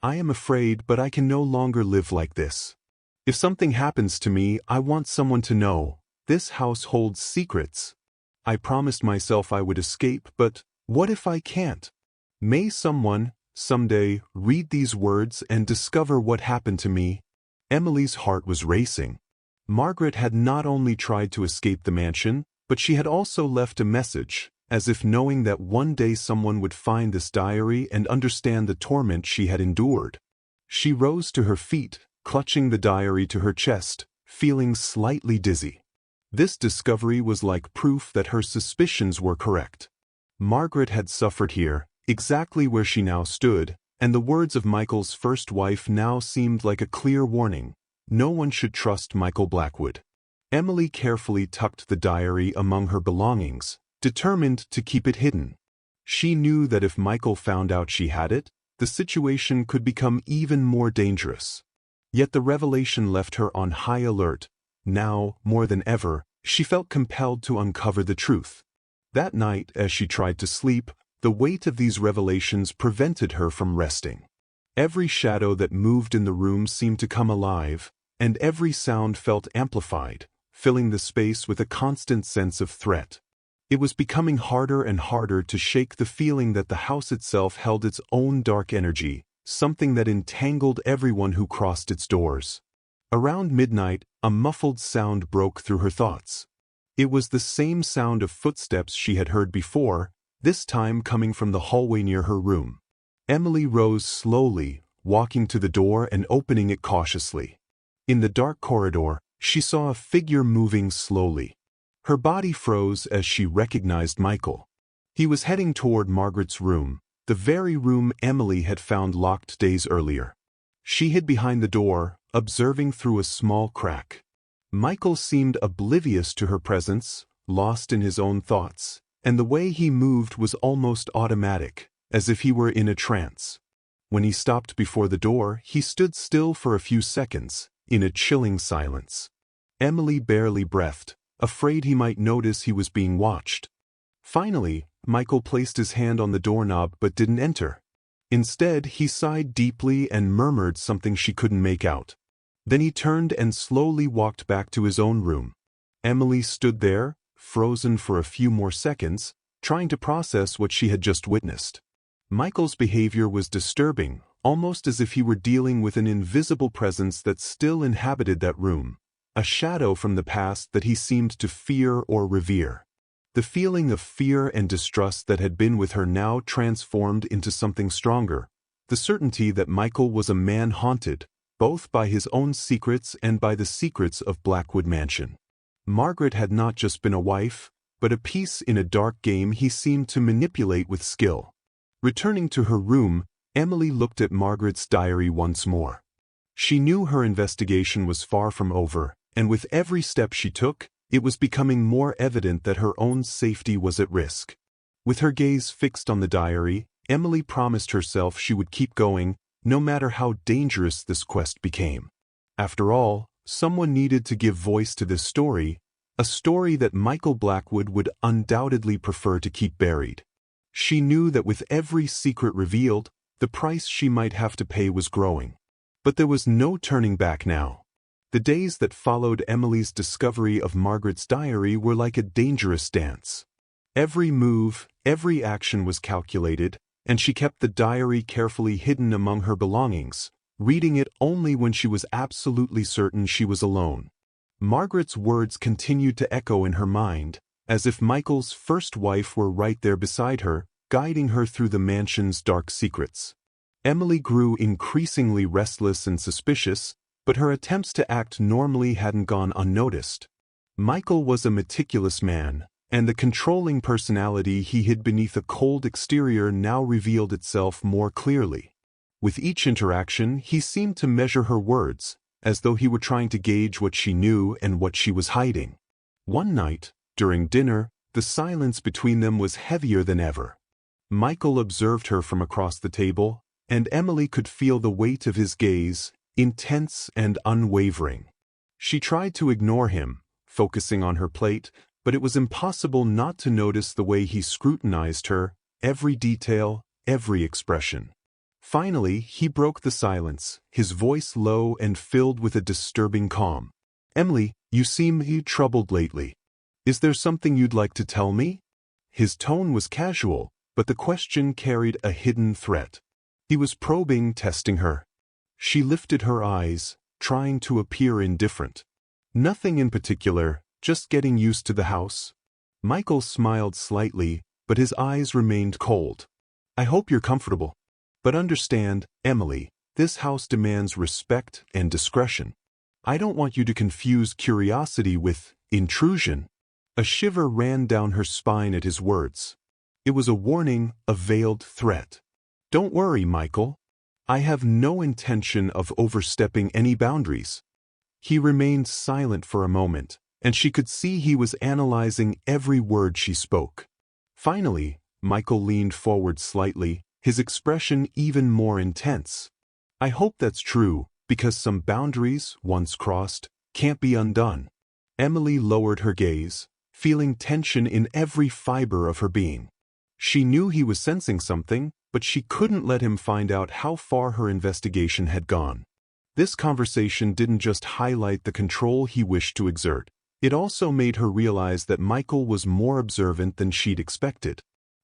I am afraid, but I can no longer live like this. If something happens to me, I want someone to know. This house holds secrets. I promised myself I would escape, but what if I can't? May someone, someday, read these words and discover what happened to me." Emily's heart was racing. Margaret had not only tried to escape the mansion, but she had also left a message, as if knowing that one day someone would find this diary and understand the torment she had endured. She rose to her feet, clutching the diary to her chest, feeling slightly dizzy. This discovery was like proof that her suspicions were correct. Margaret had suffered here, exactly where she now stood, and the words of Michael's first wife now seemed like a clear warning. No one should trust Michael Blackwood. Emily carefully tucked the diary among her belongings, determined to keep it hidden. She knew that if Michael found out she had it, the situation could become even more dangerous. Yet the revelation left her on high alert. Now, more than ever, she felt compelled to uncover the truth. That night, as she tried to sleep, the weight of these revelations prevented her from resting. Every shadow that moved in the room seemed to come alive, and every sound felt amplified, filling the space with a constant sense of threat. It was becoming harder and harder to shake the feeling that the house itself held its own dark energy, something that entangled everyone who crossed its doors. Around midnight, a muffled sound broke through her thoughts. It was the same sound of footsteps she had heard before, this time coming from the hallway near her room. Emily rose slowly, walking to the door and opening it cautiously. In the dark corridor, she saw a figure moving slowly. Her body froze as she recognized Michael. He was heading toward Margaret's room, the very room Emily had found locked days earlier. She hid behind the door, observing through a small crack. Michael seemed oblivious to her presence, lost in his own thoughts, and the way he moved was almost automatic, as if he were in a trance. When he stopped before the door, he stood still for a few seconds, in a chilling silence. Emily barely breathed, afraid he might notice he was being watched. Finally, Michael placed his hand on the doorknob but didn't enter. Instead, he sighed deeply and murmured something she couldn't make out. Then he turned and slowly walked back to his own room. Emily stood there, frozen for a few more seconds, trying to process what she had just witnessed. Michael's behavior was disturbing, almost as if he were dealing with an invisible presence that still inhabited that room, a shadow from the past that he seemed to fear or revere. The feeling of fear and distrust that had been with her now transformed into something stronger, the certainty that Michael was a man haunted, both by his own secrets and by the secrets of Blackwood Mansion. Margaret had not just been a wife, but a piece in a dark game he seemed to manipulate with skill. Returning to her room, Emily looked at Margaret's diary once more. She knew her investigation was far from over, and with every step she took, it was becoming more evident that her own safety was at risk. With her gaze fixed on the diary, Emily promised herself she would keep going, no matter how dangerous this quest became. After all, someone needed to give voice to this story, a story that Michael Blackwood would undoubtedly prefer to keep buried. She knew that with every secret revealed, the price she might have to pay was growing. But there was no turning back now. The days that followed Emily's discovery of Margaret's diary were like a dangerous dance. Every move, every action was calculated, and she kept the diary carefully hidden among her belongings, reading it only when she was absolutely certain she was alone. Margaret's words continued to echo in her mind, as if Michael's first wife were right there beside her, guiding her through the mansion's dark secrets. Emily grew increasingly restless and suspicious, but her attempts to act normally hadn't gone unnoticed. Michael was a meticulous man, and the controlling personality he hid beneath a cold exterior now revealed itself more clearly. With each interaction, he seemed to measure her words, as though he were trying to gauge what she knew and what she was hiding. One night, during dinner, the silence between them was heavier than ever. Michael observed her from across the table, and Emily could feel the weight of his gaze, intense and unwavering. She tried to ignore him, focusing on her plate, but it was impossible not to notice the way he scrutinized her, every detail, every expression. Finally, he broke the silence, his voice low and filled with a disturbing calm. "Emily, you seem troubled lately. Is there something you'd like to tell me?" His tone was casual, but the question carried a hidden threat. He was probing, testing her. She lifted her eyes, trying to appear indifferent. "Nothing in particular, just getting used to the house." Michael smiled slightly, but his eyes remained cold. "I hope you're comfortable. But understand, Emily, this house demands respect and discretion. I don't want you to confuse curiosity with intrusion." A shiver ran down her spine at his words. It was a warning, a veiled threat. "Don't worry, Michael. I have no intention of overstepping any boundaries." He remained silent for a moment, and she could see he was analyzing every word she spoke. Finally, Michael leaned forward slightly, his expression even more intense. "I hope that's true, because some boundaries, once crossed, can't be undone." Emily lowered her gaze, feeling tension in every fiber of her being. She knew he was sensing something, but she couldn't let him find out how far her investigation had gone. This conversation didn't just highlight the control he wished to exert. It also made her realize that Michael was more observant than she'd expected.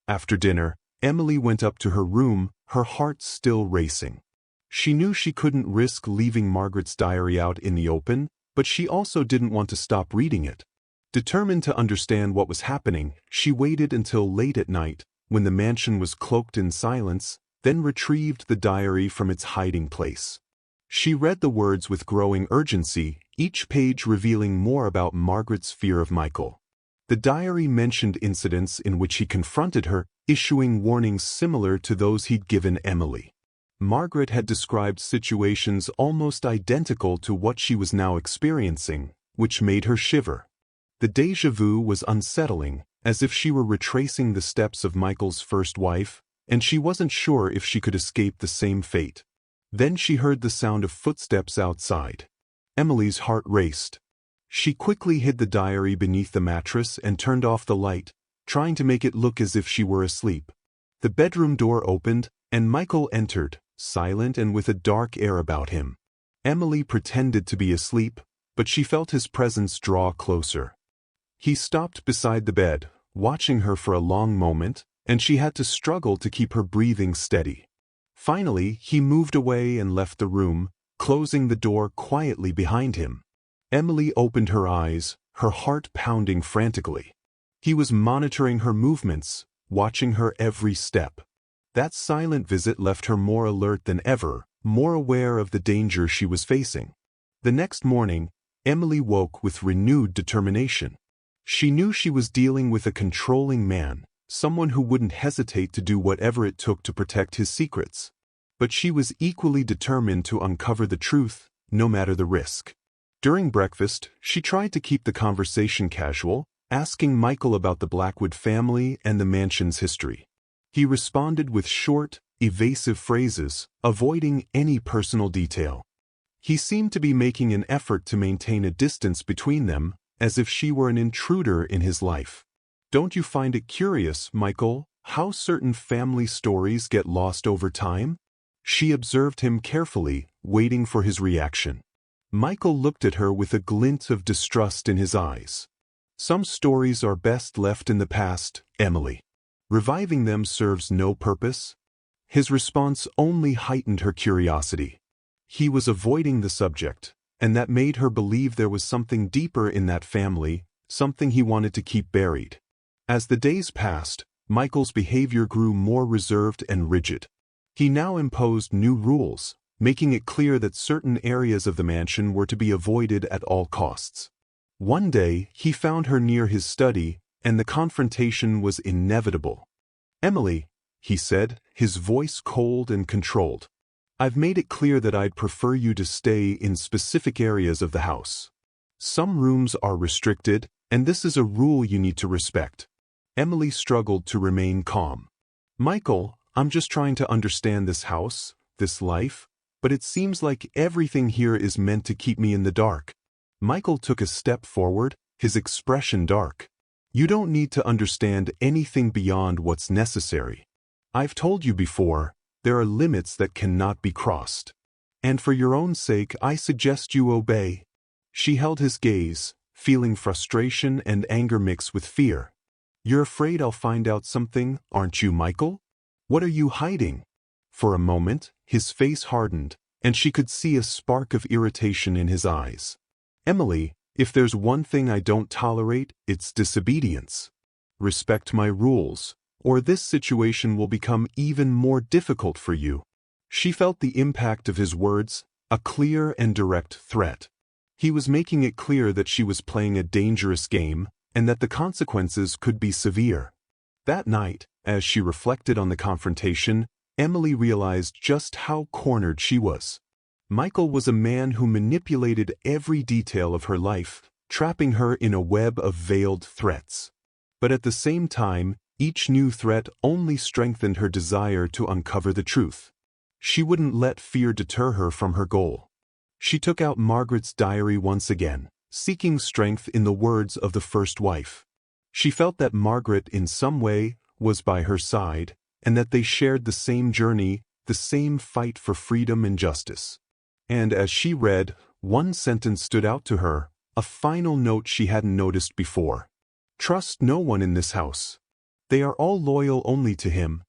After dinner, Emily went up to her room, her heart still racing. She knew she couldn't risk leaving Margaret's diary out in the open, but she also didn't want to stop reading it. Determined to understand what was happening, she waited until late at night, when the mansion was cloaked in silence, then retrieved the diary from its hiding place. She read the words with growing urgency, each page revealing more about Margaret's fear of Michael. The diary mentioned incidents in which he confronted her, issuing warnings similar to those he'd given Emily. Margaret had described situations almost identical to what she was now experiencing, which made her shiver. The déjà vu was unsettling, as if she were retracing the steps of Michael's first wife, and she wasn't sure if she could escape the same fate. Then she heard the sound of footsteps outside. Emily's heart raced. She quickly hid the diary beneath the mattress and turned off the light, trying to make it look as if she were asleep. The bedroom door opened, and Michael entered, silent and with a dark air about him. Emily pretended to be asleep, but she felt his presence draw closer. He stopped beside the bed, watching her for a long moment, and she had to struggle to keep her breathing steady. Finally, he moved away and left the room, closing the door quietly behind him. Emily opened her eyes, her heart pounding frantically. He was monitoring her movements, watching her every step. That silent visit left her more alert than ever, more aware of the danger she was facing. The next morning, Emily woke with renewed determination. She knew she was dealing with a controlling man, someone who wouldn't hesitate to do whatever it took to protect his secrets. But she was equally determined to uncover the truth, no matter the risk. During breakfast, she tried to keep the conversation casual, asking Michael about the Blackwood family and the mansion's history. He responded with short, evasive phrases, avoiding any personal detail. He seemed to be making an effort to maintain a distance between them, as if she were an intruder in his life. "Don't you find it curious, Michael, how certain family stories get lost over time?" She observed him carefully, waiting for his reaction. Michael looked at her with a glint of distrust in his eyes. "Some stories are best left in the past, Emily. Reviving them serves no purpose." His response only heightened her curiosity. He was avoiding the subject, and that made her believe there was something deeper in that family, something he wanted to keep buried. As the days passed, Michael's behavior grew more reserved and rigid. He now imposed new rules, making it clear that certain areas of the mansion were to be avoided at all costs. One day, he found her near his study, and the confrontation was inevitable. "Emily," he said, his voice cold and controlled, "I've made it clear that I'd prefer you to stay in specific areas of the house. Some rooms are restricted, and this is a rule you need to respect." Emily struggled to remain calm. "Michael, I'm just trying to understand this house, this life, but it seems like everything here is meant to keep me in the dark." Michael took a step forward, his expression dark. "You don't need to understand anything beyond what's necessary. I've told you before, there are limits that cannot be crossed. And for your own sake, I suggest you obey." She held his gaze, feeling frustration and anger mixed with fear. "You're afraid I'll find out something, aren't you, Michael? What are you hiding?" For a moment, his face hardened, and she could see a spark of irritation in his eyes. "Emily, if there's one thing I don't tolerate, it's disobedience. Respect my rules, or this situation will become even more difficult for you." She felt the impact of his words, a clear and direct threat. He was making it clear that she was playing a dangerous game, and that the consequences could be severe. That night, as she reflected on the confrontation, Emily realized just how cornered she was. Michael was a man who manipulated every detail of her life, trapping her in a web of veiled threats. But at the same time, each new threat only strengthened her desire to uncover the truth. She wouldn't let fear deter her from her goal. She took out Margaret's diary once again, seeking strength in the words of the first wife. She felt that Margaret, in some way, was by her side, and that they shared the same journey, the same fight for freedom and justice. And as she read, one sentence stood out to her, a final note she hadn't noticed before. "Trust no one in this house. They are all loyal only to him."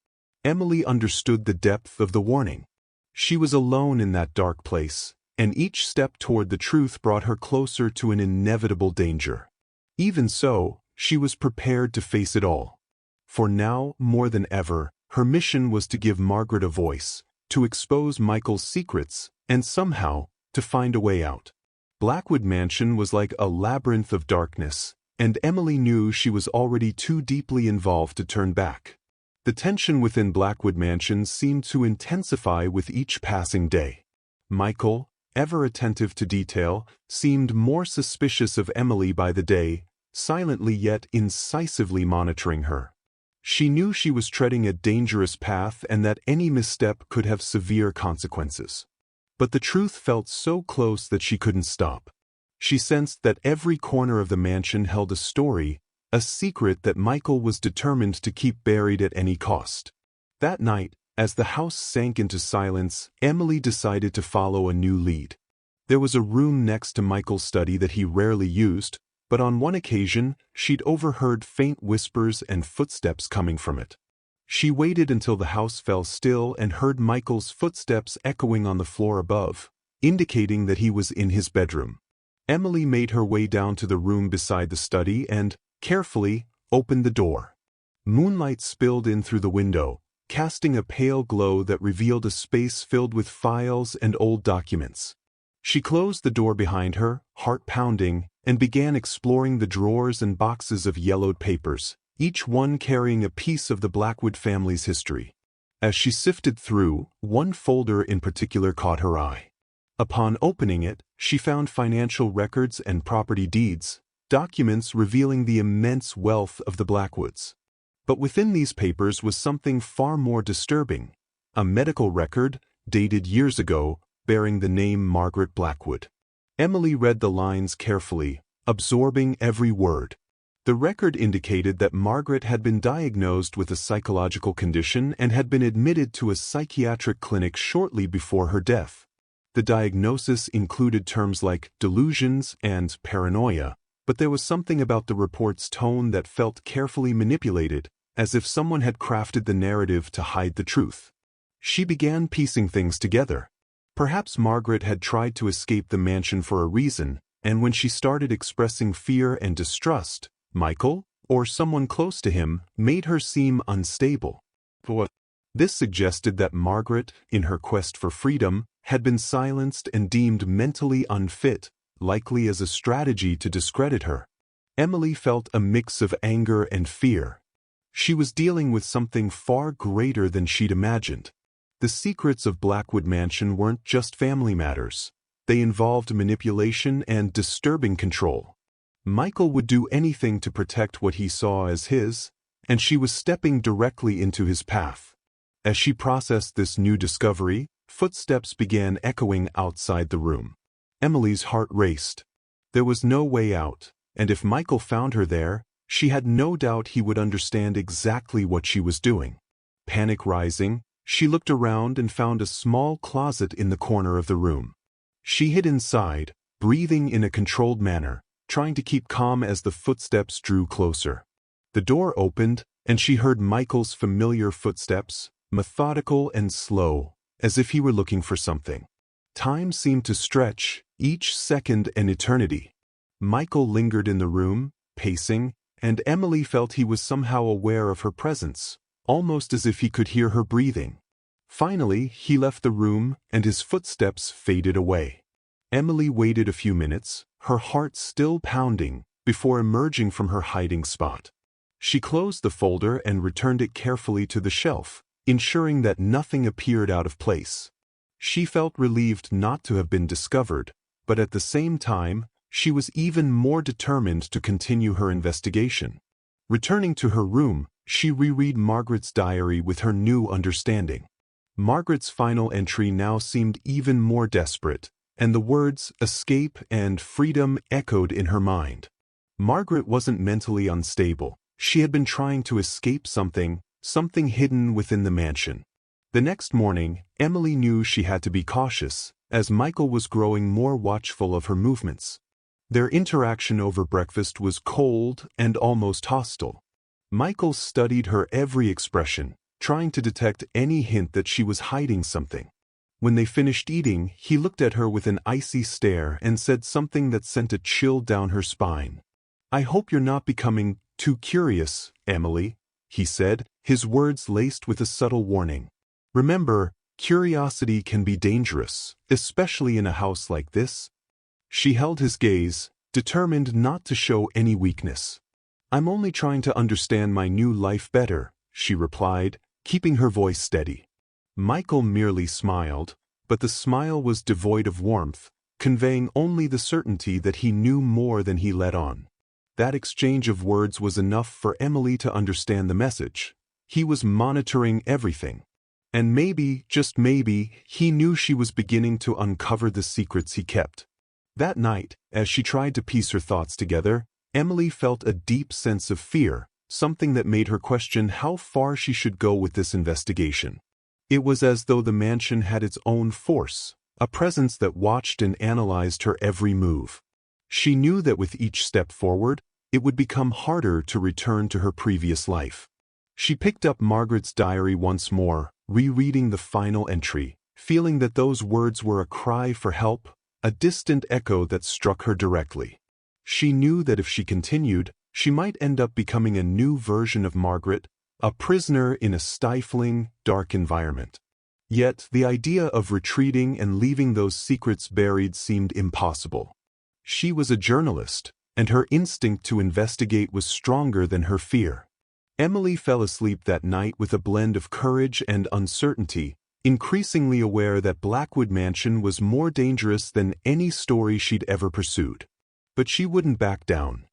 Emily understood the depth of the warning. She was alone in that dark place, and each step toward the truth brought her closer to an inevitable danger. Even so, she was prepared to face it all. For now, more than ever, her mission was to give Margaret a voice, to expose Michael's secrets, and somehow, to find a way out. Blackwood Mansion was like a labyrinth of darkness, and Emily knew she was already too deeply involved to turn back. The tension within Blackwood Mansion seemed to intensify with each passing day. Michael, ever attentive to detail, seemed more suspicious of Emily by the day, silently yet incisively monitoring her. She knew she was treading a dangerous path and that any misstep could have severe consequences. But the truth felt so close that she couldn't stop. She sensed that every corner of the mansion held a story, a secret that Michael was determined to keep buried at any cost. That night, as the house sank into silence, Emily decided to follow a new lead. There was a room next to Michael's study that he rarely used, but on one occasion, she'd overheard faint whispers and footsteps coming from it. She waited until the house fell still and heard Michael's footsteps echoing on the floor above, indicating that he was in his bedroom. Emily made her way down to the room beside the study and, carefully, opened the door. Moonlight spilled in through the window, casting a pale glow that revealed a space filled with files and old documents. She closed the door behind her, heart pounding, and began exploring the drawers and boxes of yellowed papers, each one carrying a piece of the Blackwood family's history. As she sifted through, one folder in particular caught her eye. Upon opening it, she found financial records and property deeds, documents revealing the immense wealth of the Blackwoods. But within these papers was something far more disturbing, a medical record, dated years ago, bearing the name Margaret Blackwood. Emily read the lines carefully, absorbing every word. The record indicated that Margaret had been diagnosed with a psychological condition and had been admitted to a psychiatric clinic shortly before her death. The diagnosis included terms like delusions and paranoia, but there was something about the report's tone that felt carefully manipulated, as if someone had crafted the narrative to hide the truth. She began piecing things together. Perhaps Margaret had tried to escape the mansion for a reason, and when she started expressing fear and distrust, Michael, or someone close to him, made her seem unstable. This suggested that Margaret, in her quest for freedom, had been silenced and deemed mentally unfit, likely as a strategy to discredit her. Emily felt a mix of anger and fear. She was dealing with something far greater than she'd imagined. The secrets of Blackwood Mansion weren't just family matters. They involved manipulation and disturbing control. Michael would do anything to protect what he saw as his, and she was stepping directly into his path. As she processed this new discovery, footsteps began echoing outside the room. Emily's heart raced. There was no way out, and if Michael found her there, she had no doubt he would understand exactly what she was doing. Panic rising, she looked around and found a small closet in the corner of the room. She hid inside, breathing in a controlled manner, trying to keep calm as the footsteps drew closer. The door opened, and she heard Michael's familiar footsteps, methodical and slow, as if he were looking for something. Time seemed to stretch, each second an eternity. Michael lingered in the room, pacing, and Emily felt he was somehow aware of her presence, almost as if he could hear her breathing. Finally, he left the room, and his footsteps faded away. Emily waited a few minutes, her heart still pounding, before emerging from her hiding spot. She closed the folder and returned it carefully to the shelf, ensuring that nothing appeared out of place. She felt relieved not to have been discovered, but at the same time, she was even more determined to continue her investigation. Returning to her room, she reread Margaret's diary with her new understanding. Margaret's final entry now seemed even more desperate, and the words escape and freedom echoed in her mind. Margaret wasn't mentally unstable. She had been trying to escape something hidden within the mansion. The next morning, Emily knew she had to be cautious, as Michael was growing more watchful of her movements. Their interaction over breakfast was cold and almost hostile. Michael studied her every expression, trying to detect any hint that she was hiding something. When they finished eating, he looked at her with an icy stare and said something that sent a chill down her spine. "I hope you're not becoming too curious, Emily," he said, his words laced with a subtle warning. "Remember, curiosity can be dangerous, especially in a house like this." She held his gaze, determined not to show any weakness. "I'm only trying to understand my new life better," she replied, keeping her voice steady. Michael merely smiled, but the smile was devoid of warmth, conveying only the certainty that he knew more than he let on. That exchange of words was enough for Emily to understand the message. He was monitoring everything. And maybe, just maybe, he knew she was beginning to uncover the secrets he kept. That night, as she tried to piece her thoughts together, Emily felt a deep sense of fear, something that made her question how far she should go with this investigation. It was as though the mansion had its own force, a presence that watched and analyzed her every move. She knew that with each step forward, it would become harder to return to her previous life. She picked up Margaret's diary once more, rereading the final entry, feeling that those words were a cry for help, a distant echo that struck her directly. She knew that if she continued, she might end up becoming a new version of Margaret, a prisoner in a stifling, dark environment. Yet the idea of retreating and leaving those secrets buried seemed impossible. She was a journalist, and her instinct to investigate was stronger than her fear. Emily fell asleep that night with a blend of courage and uncertainty, increasingly aware that Blackwood Mansion was more dangerous than any story she'd ever pursued. But she wouldn't back down.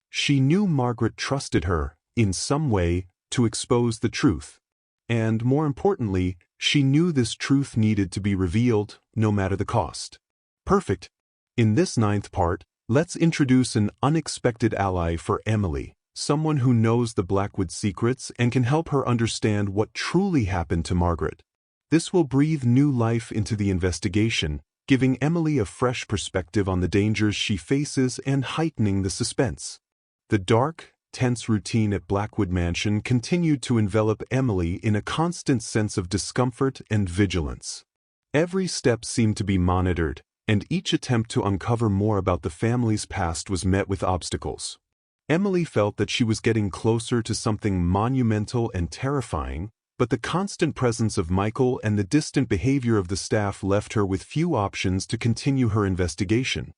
She knew Margaret trusted her, in some way, to expose the truth. And, more importantly, she knew this truth needed to be revealed, no matter the cost. Perfect. In this 9th part, let's introduce an unexpected ally for Emily, someone who knows the Blackwood secrets and can help her understand what truly happened to Margaret. This will breathe new life into the investigation, giving Emily a fresh perspective on the dangers she faces and heightening the suspense. The dark, tense routine at Blackwood Mansion continued to envelop Emily in a constant sense of discomfort and vigilance. Every step seemed to be monitored, and each attempt to uncover more about the family's past was met with obstacles. Emily felt that she was getting closer to something monumental and terrifying, but the constant presence of Michael and the distant behavior of the staff left her with few options to continue her investigation.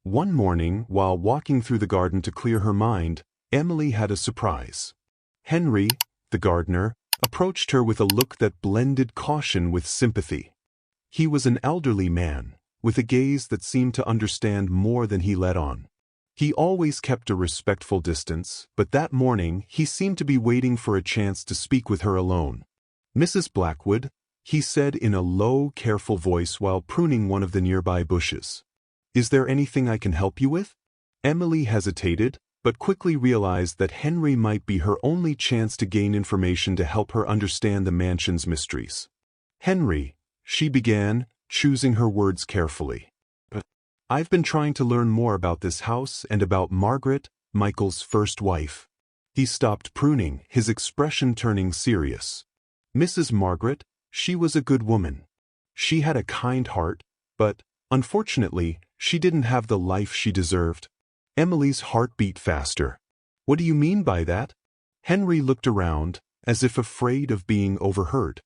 One morning, while walking through the garden to clear her mind, Emily had a surprise. Henry, the gardener, approached her with a look that blended caution with sympathy. He was an elderly man, with a gaze that seemed to understand more than he let on. He always kept a respectful distance, but that morning he seemed to be waiting for a chance to speak with her alone. "Mrs. Blackwood," he said in a low, careful voice while pruning one of the nearby bushes. "Is there anything I can help you with?" Emily hesitated, but quickly realized that Henry might be her only chance to gain information to help her understand the mansion's mysteries. "Henry," she began, choosing her words carefully. "I've been trying to learn more about this house and about Margaret, Michael's first wife." He stopped pruning, his expression turning serious. "Mrs. Margaret, she was a good woman. She had a kind heart, but, unfortunately, she didn't have the life she deserved." Emily's heart beat faster. "What do you mean by that?" Henry looked around, as if afraid of being overheard.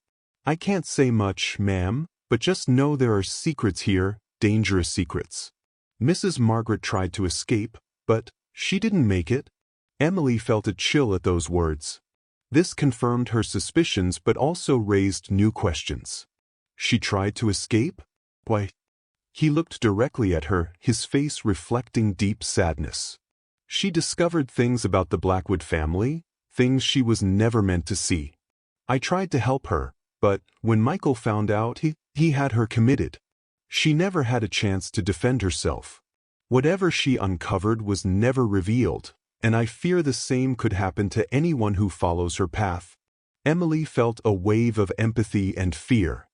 "I can't say much, ma'am, but just know there are secrets here, dangerous secrets. Mrs. Margaret tried to escape, but she didn't make it." Emily felt a chill at those words. This confirmed her suspicions but also raised new questions. She tried to escape? Why? He looked directly at her, his face reflecting deep sadness. She discovered things about the Blackwood family, things she was never meant to see. "I tried to help her, but when Michael found out, he had her committed. She never had a chance to defend herself. Whatever she uncovered was never revealed, and I fear the same could happen to anyone who follows her path." Emily felt a wave of empathy and fear.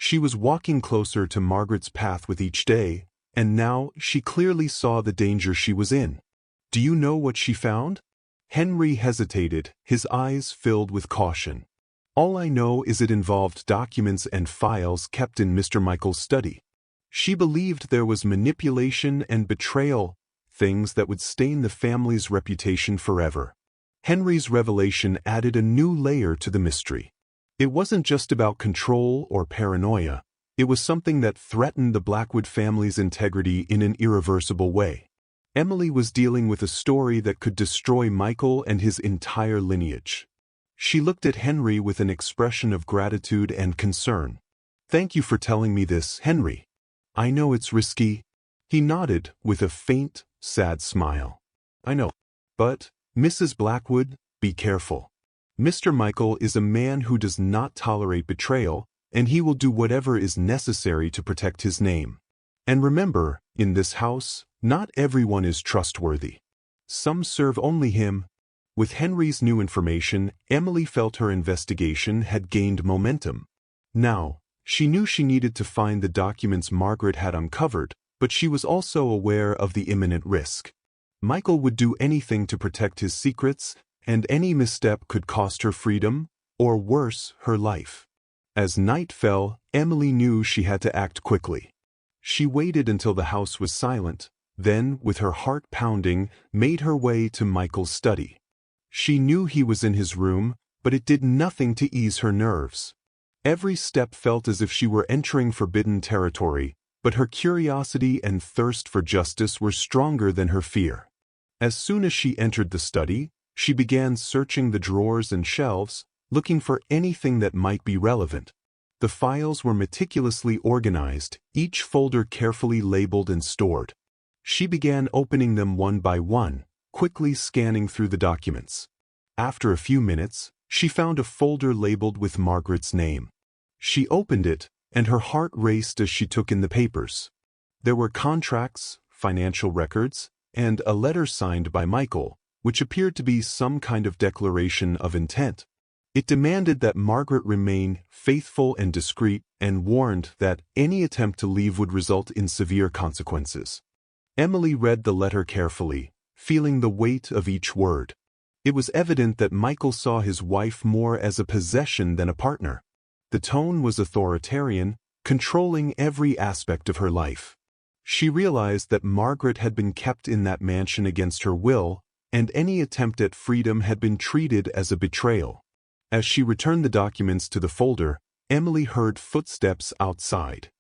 She was walking closer to Margaret's path with each day, and now she clearly saw the danger she was in. "Do you know what she found?" Henry hesitated, his eyes filled with caution. "All I know is it involved documents and files kept in Mr. Michael's study. She believed there was manipulation and betrayal, things that would stain the family's reputation forever." Henry's revelation added a new layer to the mystery. It wasn't just about control or paranoia, it was something that threatened the Blackwood family's integrity in an irreversible way. Emily was dealing with a story that could destroy Michael and his entire lineage. She looked at Henry with an expression of gratitude and concern. "Thank you for telling me this, Henry. I know it's risky." He nodded with a faint, sad smile. "I know. But, Mrs. Blackwood, be careful. Mr. Michael is a man who does not tolerate betrayal, and he will do whatever is necessary to protect his name. And remember, in this house, not everyone is trustworthy. Some serve only him." With Henry's new information, Emily felt her investigation had gained momentum. Now, she knew she needed to find the documents Margaret had uncovered, but she was also aware of the imminent risk. Michael would do anything to protect his secrets, and any misstep could cost her freedom, or worse, her life. As night fell, Emily knew she had to act quickly. She waited until the house was silent, then, with her heart pounding, made her way to Michael's study. She knew he was in his room, but it did nothing to ease her nerves. Every step felt as if she were entering forbidden territory, but her curiosity and thirst for justice were stronger than her fear. As soon as she entered the study, she began searching the drawers and shelves, looking for anything that might be relevant. The files were meticulously organized, each folder carefully labeled and stored. She began opening them one by one, quickly scanning through the documents. After a few minutes, she found a folder labeled with Margaret's name. She opened it, and her heart raced as she took in the papers. There were contracts, financial records, and a letter signed by Michael, which appeared to be some kind of declaration of intent. It demanded that Margaret remain faithful and discreet, and warned that any attempt to leave would result in severe consequences. Emily read the letter carefully, feeling the weight of each word. It was evident that Michael saw his wife more as a possession than a partner. The tone was authoritarian, controlling every aspect of her life. She realized that Margaret had been kept in that mansion against her will, and any attempt at freedom had been treated as a betrayal. As she returned the documents to the folder, Emily heard footsteps outside.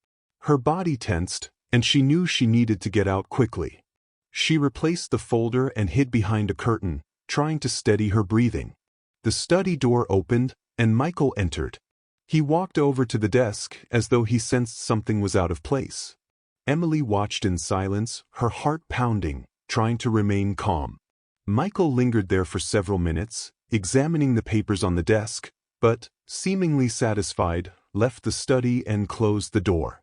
Her body tensed, and she knew she needed to get out quickly. She replaced the folder and hid behind a curtain, trying to steady her breathing. The study door opened, and Michael entered. He walked over to the desk as though he sensed something was out of place. Emily watched in silence, her heart pounding, trying to remain calm. Michael lingered there for several minutes, examining the papers on the desk, but, seemingly satisfied, left the study and closed the door.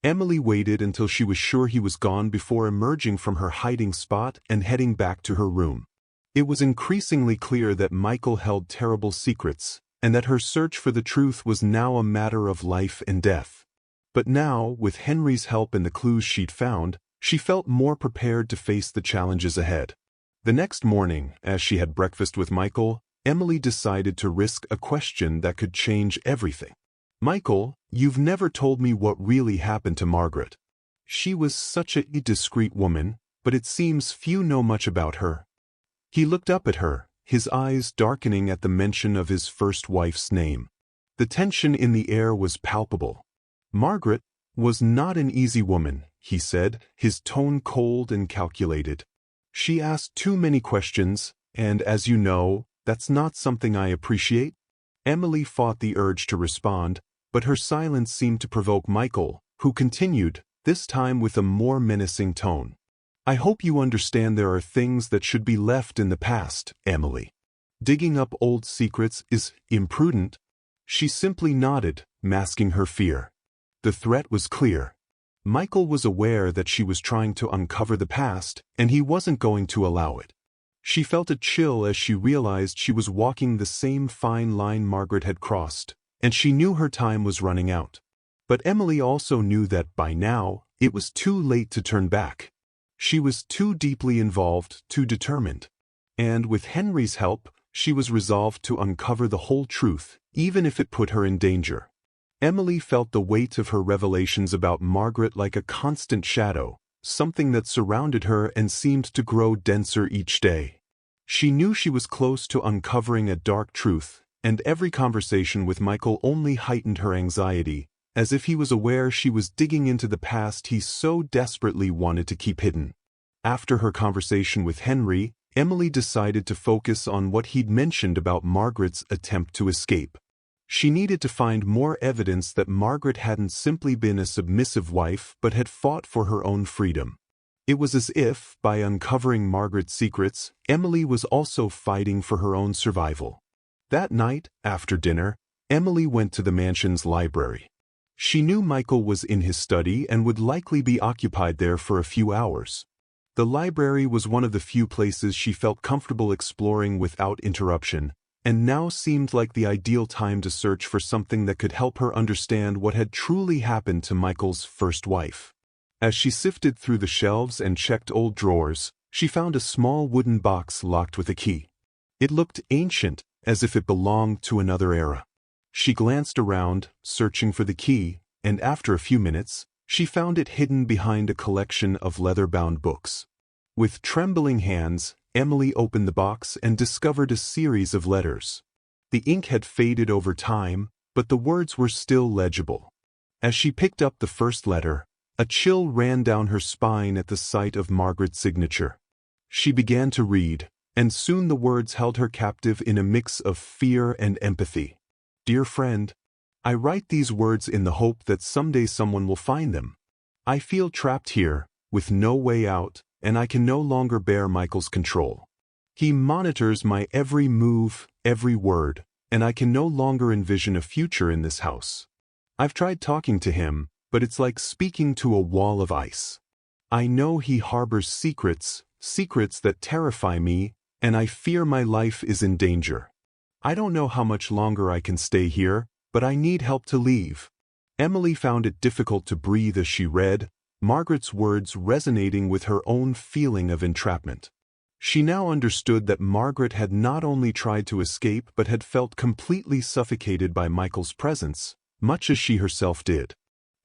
Emily waited until she was sure he was gone before emerging from her hiding spot and heading back to her room. It was increasingly clear that Michael held terrible secrets, and that her search for the truth was now a matter of life and death. But now, with Henry's help and the clues she'd found, she felt more prepared to face the challenges ahead. The next morning, as she had breakfast with Michael, Emily decided to risk a question that could change everything. "Michael, you've never told me what really happened to Margaret. She was such a discreet woman, but it seems few know much about her." He looked up at her, his eyes darkening at the mention of his first wife's name. The tension in the air was palpable. "Margaret was not an easy woman," he said, his tone cold and calculated. "She asked too many questions, and as you know, that's not something I appreciate." Emily fought the urge to respond, but her silence seemed to provoke Michael, who continued, this time with a more menacing tone. "I hope you understand there are things that should be left in the past, Emily. Digging up old secrets is imprudent." She simply nodded, masking her fear. The threat was clear. Michael was aware that she was trying to uncover the past, and he wasn't going to allow it. She felt a chill as she realized she was walking the same fine line Margaret had crossed, and she knew her time was running out. But Emily also knew that by now, it was too late to turn back. She was too deeply involved, too determined. And with Henry's help, she was resolved to uncover the whole truth, even if it put her in danger. Emily felt the weight of her revelations about Margaret like a constant shadow, something that surrounded her and seemed to grow denser each day. She knew she was close to uncovering a dark truth, and every conversation with Michael only heightened her anxiety, as if he was aware she was digging into the past he so desperately wanted to keep hidden. After her conversation with Henry, Emily decided to focus on what he'd mentioned about Margaret's attempt to escape. She needed to find more evidence that Margaret hadn't simply been a submissive wife but had fought for her own freedom. It was as if, by uncovering Margaret's secrets, Emily was also fighting for her own survival. That night, after dinner, Emily went to the mansion's library. She knew Michael was in his study and would likely be occupied there for a few hours. The library was one of the few places she felt comfortable exploring without interruption, and now seemed like the ideal time to search for something that could help her understand what had truly happened to Michael's first wife. As she sifted through the shelves and checked old drawers, she found a small wooden box locked with a key. It looked ancient, as if it belonged to another era. She glanced around, searching for the key, and after a few minutes, she found it hidden behind a collection of leather-bound books. With trembling hands, Emily opened the box and discovered a series of letters. The ink had faded over time, but the words were still legible. As she picked up the first letter, a chill ran down her spine at the sight of Margaret's signature. She began to read, and soon the words held her captive in a mix of fear and empathy. "Dear friend, I write these words in the hope that someday someone will find them. I feel trapped here, with no way out, and I can no longer bear Michael's control. He monitors my every move, every word, and I can no longer envision a future in this house. I've tried talking to him, but it's like speaking to a wall of ice. I know he harbors secrets that terrify me, and I fear my life is in danger. I don't know how much longer I can stay here, but I need help to leave." Emily found it difficult to breathe as she read, Margaret's words resonating with her own feeling of entrapment. She now understood that Margaret had not only tried to escape but had felt completely suffocated by Michael's presence, much as she herself did.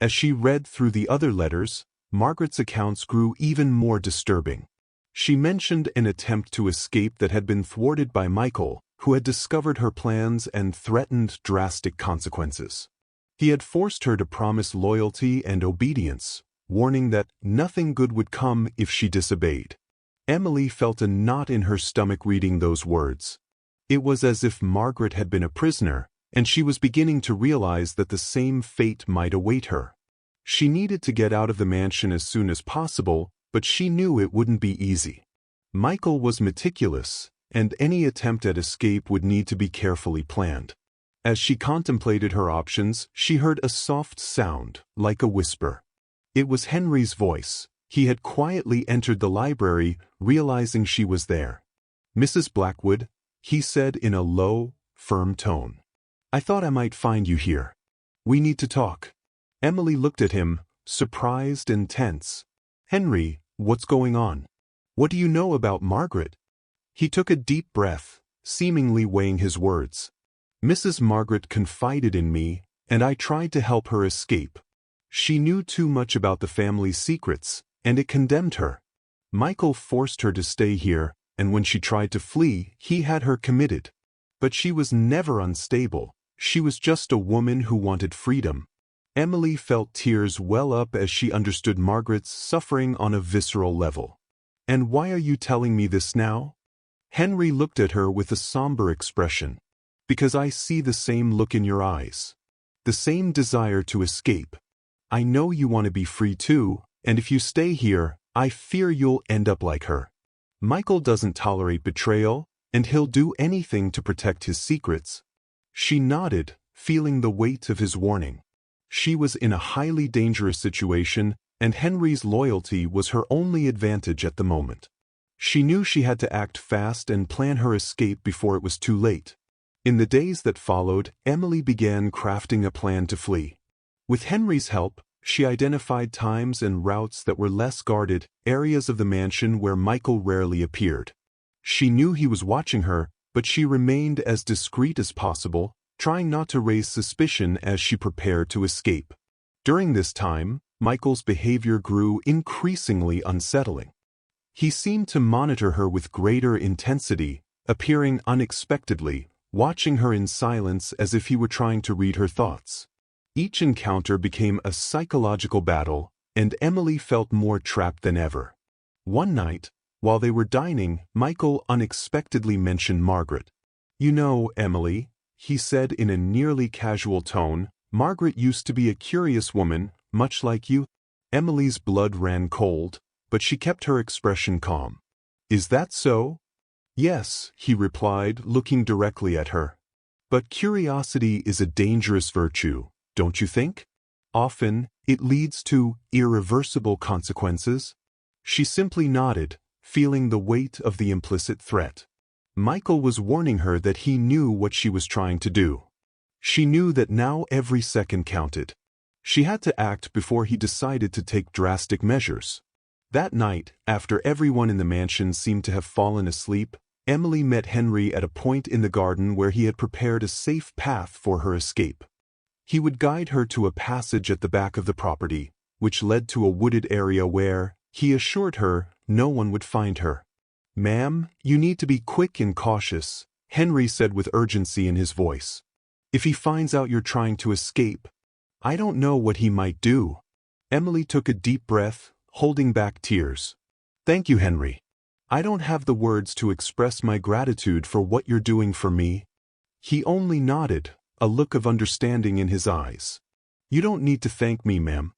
As she read through the other letters, Margaret's accounts grew even more disturbing. She mentioned an attempt to escape that had been thwarted by Michael, who had discovered her plans and threatened drastic consequences. He had forced her to promise loyalty and obedience, warning that nothing good would come if she disobeyed. Emily felt a knot in her stomach reading those words. It was as if Margaret had been a prisoner, and she was beginning to realize that the same fate might await her. She needed to get out of the mansion as soon as possible, but she knew it wouldn't be easy. Michael was meticulous, and any attempt at escape would need to be carefully planned. As she contemplated her options, she heard a soft sound, like a whisper. It was Henry's voice. He had quietly entered the library, realizing she was there. "Mrs. Blackwood," he said in a low, firm tone. "I thought I might find you here. We need to talk." Emily looked at him, surprised and tense. "Henry, what's going on? What do you know about Margaret?" He took a deep breath, seemingly weighing his words. "Mrs. Margaret confided in me, and I tried to help her escape. She knew too much about the family's secrets, and it condemned her. Michael forced her to stay here, and when she tried to flee, he had her committed. But she was never unstable. She was just a woman who wanted freedom." Emily felt tears well up as she understood Margaret's suffering on a visceral level. "And why are you telling me this now?" Henry looked at her with a somber expression. "Because I see the same look in your eyes. The same desire to escape. I know you want to be free too, and if you stay here, I fear you'll end up like her. Michael doesn't tolerate betrayal, and he'll do anything to protect his secrets." She nodded, feeling the weight of his warning. She was in a highly dangerous situation, and Henry's loyalty was her only advantage at the moment. She knew she had to act fast and plan her escape before it was too late. In the days that followed, Emily began crafting a plan to flee. With Henry's help, she identified times and routes that were less guarded, areas of the mansion where Michael rarely appeared. She knew he was watching her, but she remained as discreet as possible, trying not to raise suspicion as she prepared to escape. During this time, Michael's behavior grew increasingly unsettling. He seemed to monitor her with greater intensity, appearing unexpectedly, watching her in silence as if he were trying to read her thoughts. Each encounter became a psychological battle, and Emily felt more trapped than ever. One night, while they were dining, Michael unexpectedly mentioned Margaret. "You know, Emily," he said in a nearly casual tone, "Margaret used to be a curious woman, much like you." Emily's blood ran cold, but she kept her expression calm. "Is that so?" "Yes," he replied, looking directly at her. "But curiosity is a dangerous virtue, don't you think? Often, it leads to irreversible consequences." She simply nodded, feeling the weight of the implicit threat. Michael was warning her that he knew what she was trying to do. She knew that now every second counted. She had to act before he decided to take drastic measures. That night, after everyone in the mansion seemed to have fallen asleep, Emily met Henry at a point in the garden where he had prepared a safe path for her escape. He would guide her to a passage at the back of the property, which led to a wooded area where, he assured her, no one would find her. "Ma'am, you need to be quick and cautious," Henry said with urgency in his voice. "If he finds out you're trying to escape, I don't know what he might do." Emily took a deep breath, holding back tears. "Thank you, Henry. I don't have the words to express my gratitude for what you're doing for me." He only nodded, a look of understanding in his eyes. "You don't need to thank me, ma'am.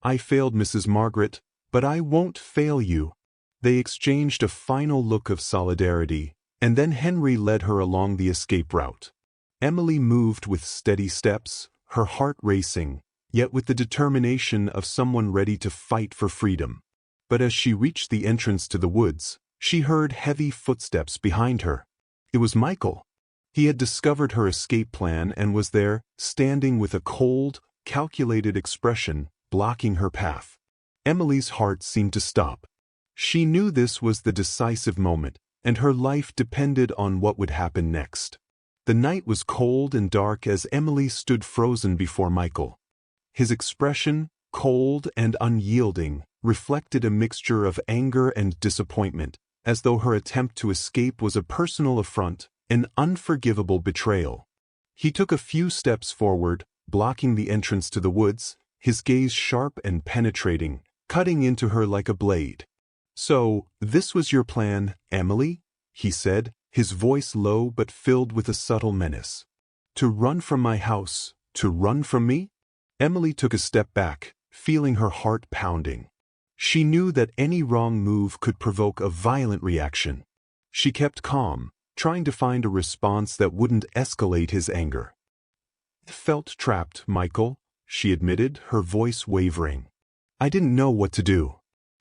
I failed Mrs. Margaret, but I won't fail you." They exchanged a final look of solidarity, and then Henry led her along the escape route. Emily moved with steady steps, her heart racing, yet with the determination of someone ready to fight for freedom. But as she reached the entrance to the woods, she heard heavy footsteps behind her. It was Michael. He had discovered her escape plan and was there, standing with a cold, calculated expression, blocking her path. Emily's heart seemed to stop. She knew this was the decisive moment, and her life depended on what would happen next. The night was cold and dark as Emily stood frozen before Michael. His expression, cold and unyielding, reflected a mixture of anger and disappointment, as though her attempt to escape was a personal affront, an unforgivable betrayal. He took a few steps forward, blocking the entrance to the woods, his gaze sharp and penetrating, cutting into her like a blade. "So, this was your plan, Emily?" he said, his voice low but filled with a subtle menace. "To run from my house, to run from me?" Emily took a step back, feeling her heart pounding. She knew that any wrong move could provoke a violent reaction. She kept calm, trying to find a response that wouldn't escalate his anger. "I felt trapped, Michael," she admitted, her voice wavering. "I didn't know what to do.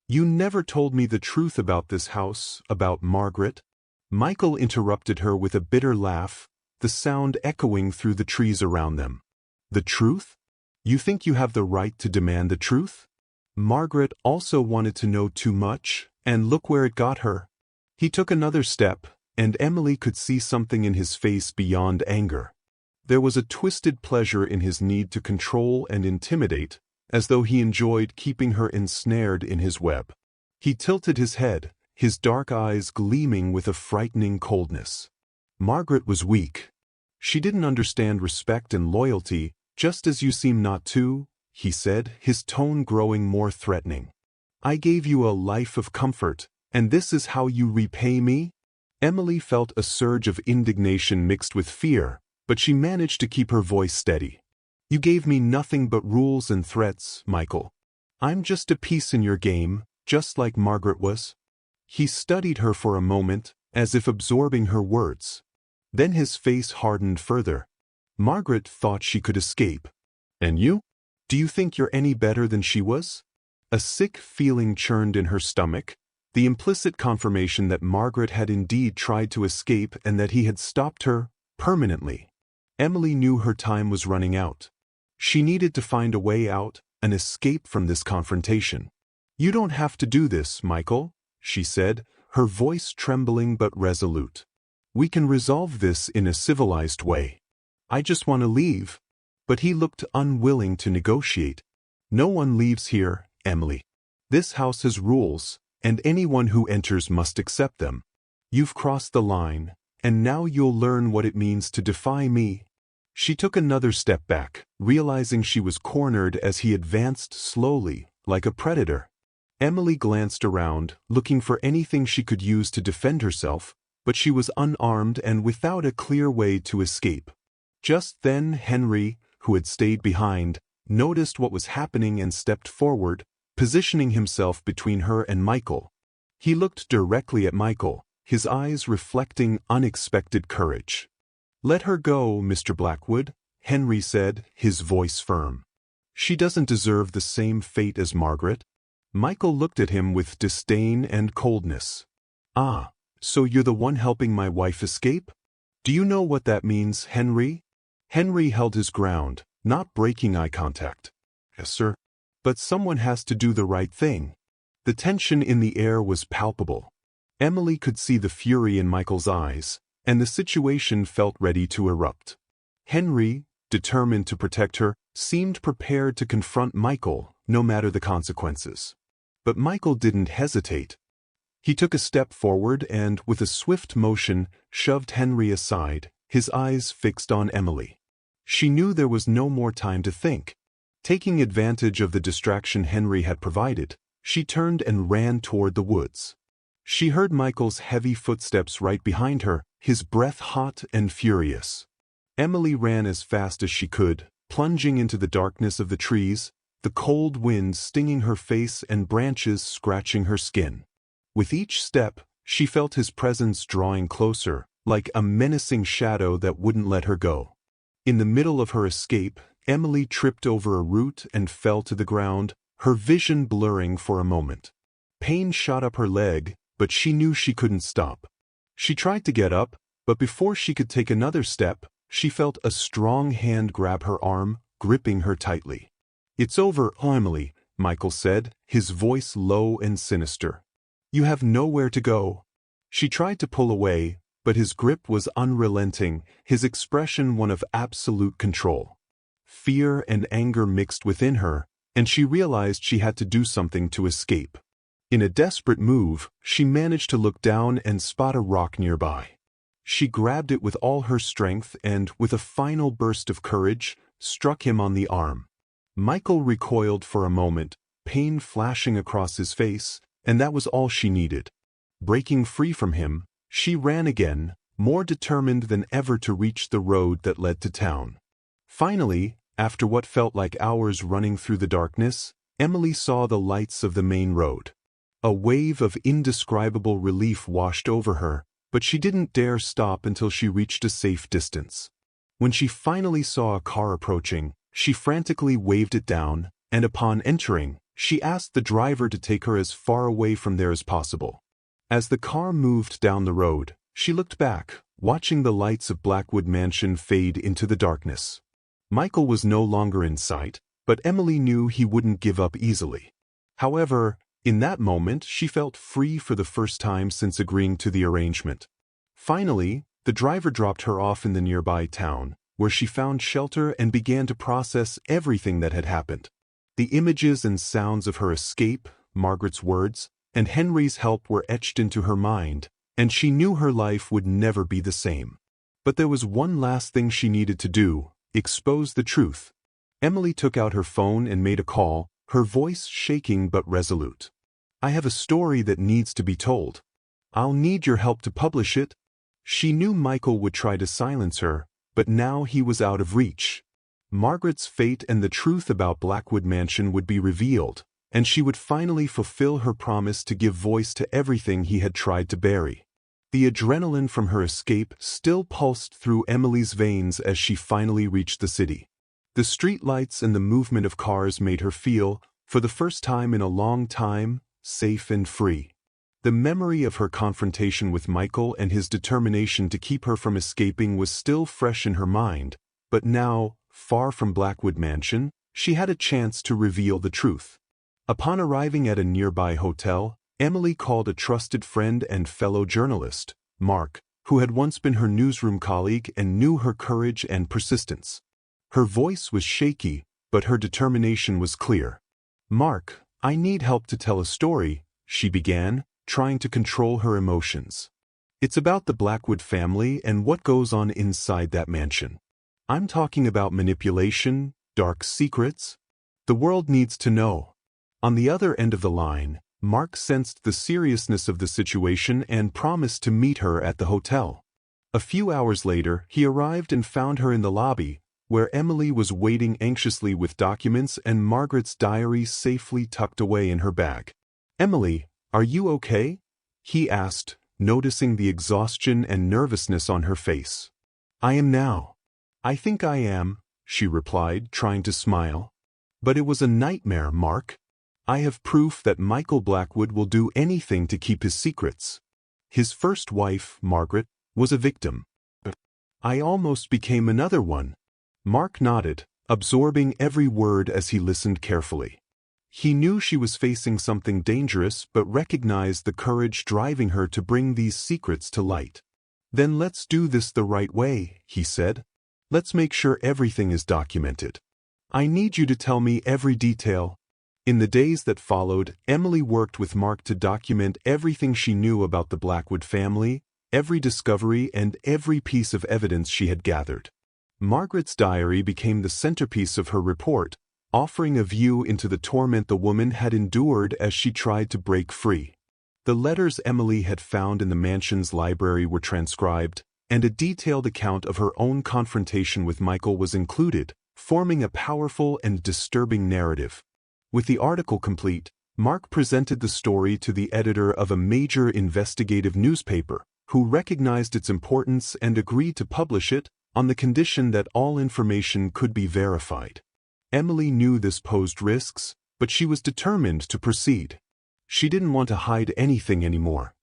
You never told me the truth about this house, about Margaret." Michael interrupted her with a bitter laugh, the sound echoing through the trees around them. "The truth? You think you have the right to demand the truth? Margaret also wanted to know too much, and look where it got her." He took another step, and Emily could see something in his face beyond anger. There was a twisted pleasure in his need to control and intimidate, as though he enjoyed keeping her ensnared in his web. He tilted his head, his dark eyes gleaming with a frightening coldness. Margaret was weak. "She didn't understand respect and loyalty, just as you seem not to," he said, his tone growing more threatening. "I gave you a life of comfort, and this is how you repay me?" Emily felt a surge of indignation mixed with fear, but she managed to keep her voice steady. "You gave me nothing but rules and threats, Michael. I'm just a piece in your game, just like Margaret was." He studied her for a moment, as if absorbing her words. Then his face hardened further. "Margaret thought she could escape. And you? Do you think you're any better than she was?" A sick feeling churned in her stomach, the implicit confirmation that Margaret had indeed tried to escape and that he had stopped her, permanently. Emily knew her time was running out. She needed to find a way out, an escape from this confrontation. "You don't have to do this, Michael," she said, her voice trembling but resolute. "We can resolve this in a civilized way. I just want to leave." But he looked unwilling to negotiate. "No one leaves here, Emily. This house has rules, and anyone who enters must accept them. You've crossed the line, and now you'll learn what it means to defy me." She took another step back, realizing she was cornered as he advanced slowly, like a predator. Emily glanced around, looking for anything she could use to defend herself, but she was unarmed and without a clear way to escape. Just then Henry, who had stayed behind, noticed what was happening and stepped forward, positioning himself between her and Michael. He looked directly at Michael, his eyes reflecting unexpected courage. "Let her go, Mr. Blackwood," Henry said, his voice firm. "She doesn't deserve the same fate as Margaret." Michael looked at him with disdain and coldness. "Ah, so you're the one helping my wife escape? Do you know what that means, Henry?" Henry held his ground, not breaking eye contact. "Yes, sir. But someone has to do the right thing." The tension in the air was palpable. Emily could see the fury in Michael's eyes, and the situation felt ready to erupt. Henry, determined to protect her, seemed prepared to confront Michael, no matter the consequences. But Michael didn't hesitate. He took a step forward and, with a swift motion, shoved Henry aside, his eyes fixed on Emily. She knew there was no more time to think. Taking advantage of the distraction Henry had provided, she turned and ran toward the woods. She heard Michael's heavy footsteps right behind her, his breath hot and furious. Emily ran as fast as she could, plunging into the darkness of the trees, the cold wind stinging her face and branches scratching her skin. With each step, she felt his presence drawing closer, like a menacing shadow that wouldn't let her go. In the middle of her escape, Emily tripped over a root and fell to the ground, her vision blurring for a moment. Pain shot up her leg, but she knew she couldn't stop. She tried to get up, but before she could take another step, she felt a strong hand grab her arm, gripping her tightly. "It's over, Emily," Michael said, his voice low and sinister. "You have nowhere to go." She tried to pull away, but his grip was unrelenting, his expression one of absolute control. Fear and anger mixed within her, and she realized she had to do something to escape. In a desperate move, she managed to look down and spot a rock nearby. She grabbed it with all her strength and, with a final burst of courage, struck him on the arm. Michael recoiled for a moment, pain flashing across his face, and that was all she needed. Breaking free from him, she ran again, more determined than ever to reach the road that led to town. Finally, after what felt like hours running through the darkness, Emily saw the lights of the main road. A wave of indescribable relief washed over her, but she didn't dare stop until she reached a safe distance. When she finally saw a car approaching, she frantically waved it down, and upon entering, she asked the driver to take her as far away from there as possible. As the car moved down the road, she looked back, watching the lights of Blackwood Mansion fade into the darkness. Michael was no longer in sight, but Emily knew he wouldn't give up easily. However, in that moment she felt free for the first time since agreeing to the arrangement. Finally, the driver dropped her off in the nearby town, where she found shelter and began to process everything that had happened. The images and sounds of her escape, Margaret's words, and Henry's help were etched into her mind, and she knew her life would never be the same. But there was one last thing she needed to do: expose the truth. Emily took out her phone and made a call, her voice shaking but resolute. "I have a story that needs to be told. I'll need your help to publish it." She knew Michael would try to silence her, but now he was out of reach. Margaret's fate and the truth about Blackwood Mansion would be revealed, and she would finally fulfill her promise to give voice to everything he had tried to bury. The adrenaline from her escape still pulsed through Emily's veins as she finally reached the city. The streetlights and the movement of cars made her feel, for the first time in a long time, safe and free. The memory of her confrontation with Michael and his determination to keep her from escaping was still fresh in her mind, but now, far from Blackwood Mansion, she had a chance to reveal the truth. Upon arriving at a nearby hotel, Emily called a trusted friend and fellow journalist, Mark, who had once been her newsroom colleague and knew her courage and persistence. Her voice was shaky, but her determination was clear. "Mark, I need help to tell a story," she began, trying to control her emotions. "It's about the Blackwood family and what goes on inside that mansion. I'm talking about manipulation, dark secrets. The world needs to know." On the other end of the line, Mark sensed the seriousness of the situation and promised to meet her at the hotel. A few hours later, he arrived and found her in the lobby, where Emily was waiting anxiously with documents and Margaret's diary safely tucked away in her bag. "Emily, are you okay?" he asked, noticing the exhaustion and nervousness on her face. "I am now. I think I am," she replied, trying to smile. "But it was a nightmare, Mark. I have proof that Michael Blackwood will do anything to keep his secrets. His first wife, Margaret, was a victim. I almost became another one." Mark nodded, absorbing every word as he listened carefully. He knew she was facing something dangerous but recognized the courage driving her to bring these secrets to light. "Then let's do this the right way," he said. "Let's make sure everything is documented. I need you to tell me every detail." In the days that followed, Emily worked with Mark to document everything she knew about the Blackwood family, every discovery and every piece of evidence she had gathered. Margaret's diary became the centerpiece of her report, offering a view into the torment the woman had endured as she tried to break free. The letters Emily had found in the mansion's library were transcribed, and a detailed account of her own confrontation with Michael was included, forming a powerful and disturbing narrative. With the article complete, Mark presented the story to the editor of a major investigative newspaper, who recognized its importance and agreed to publish it, on the condition that all information could be verified. Emily knew this posed risks, but she was determined to proceed. She didn't want to hide anything anymore.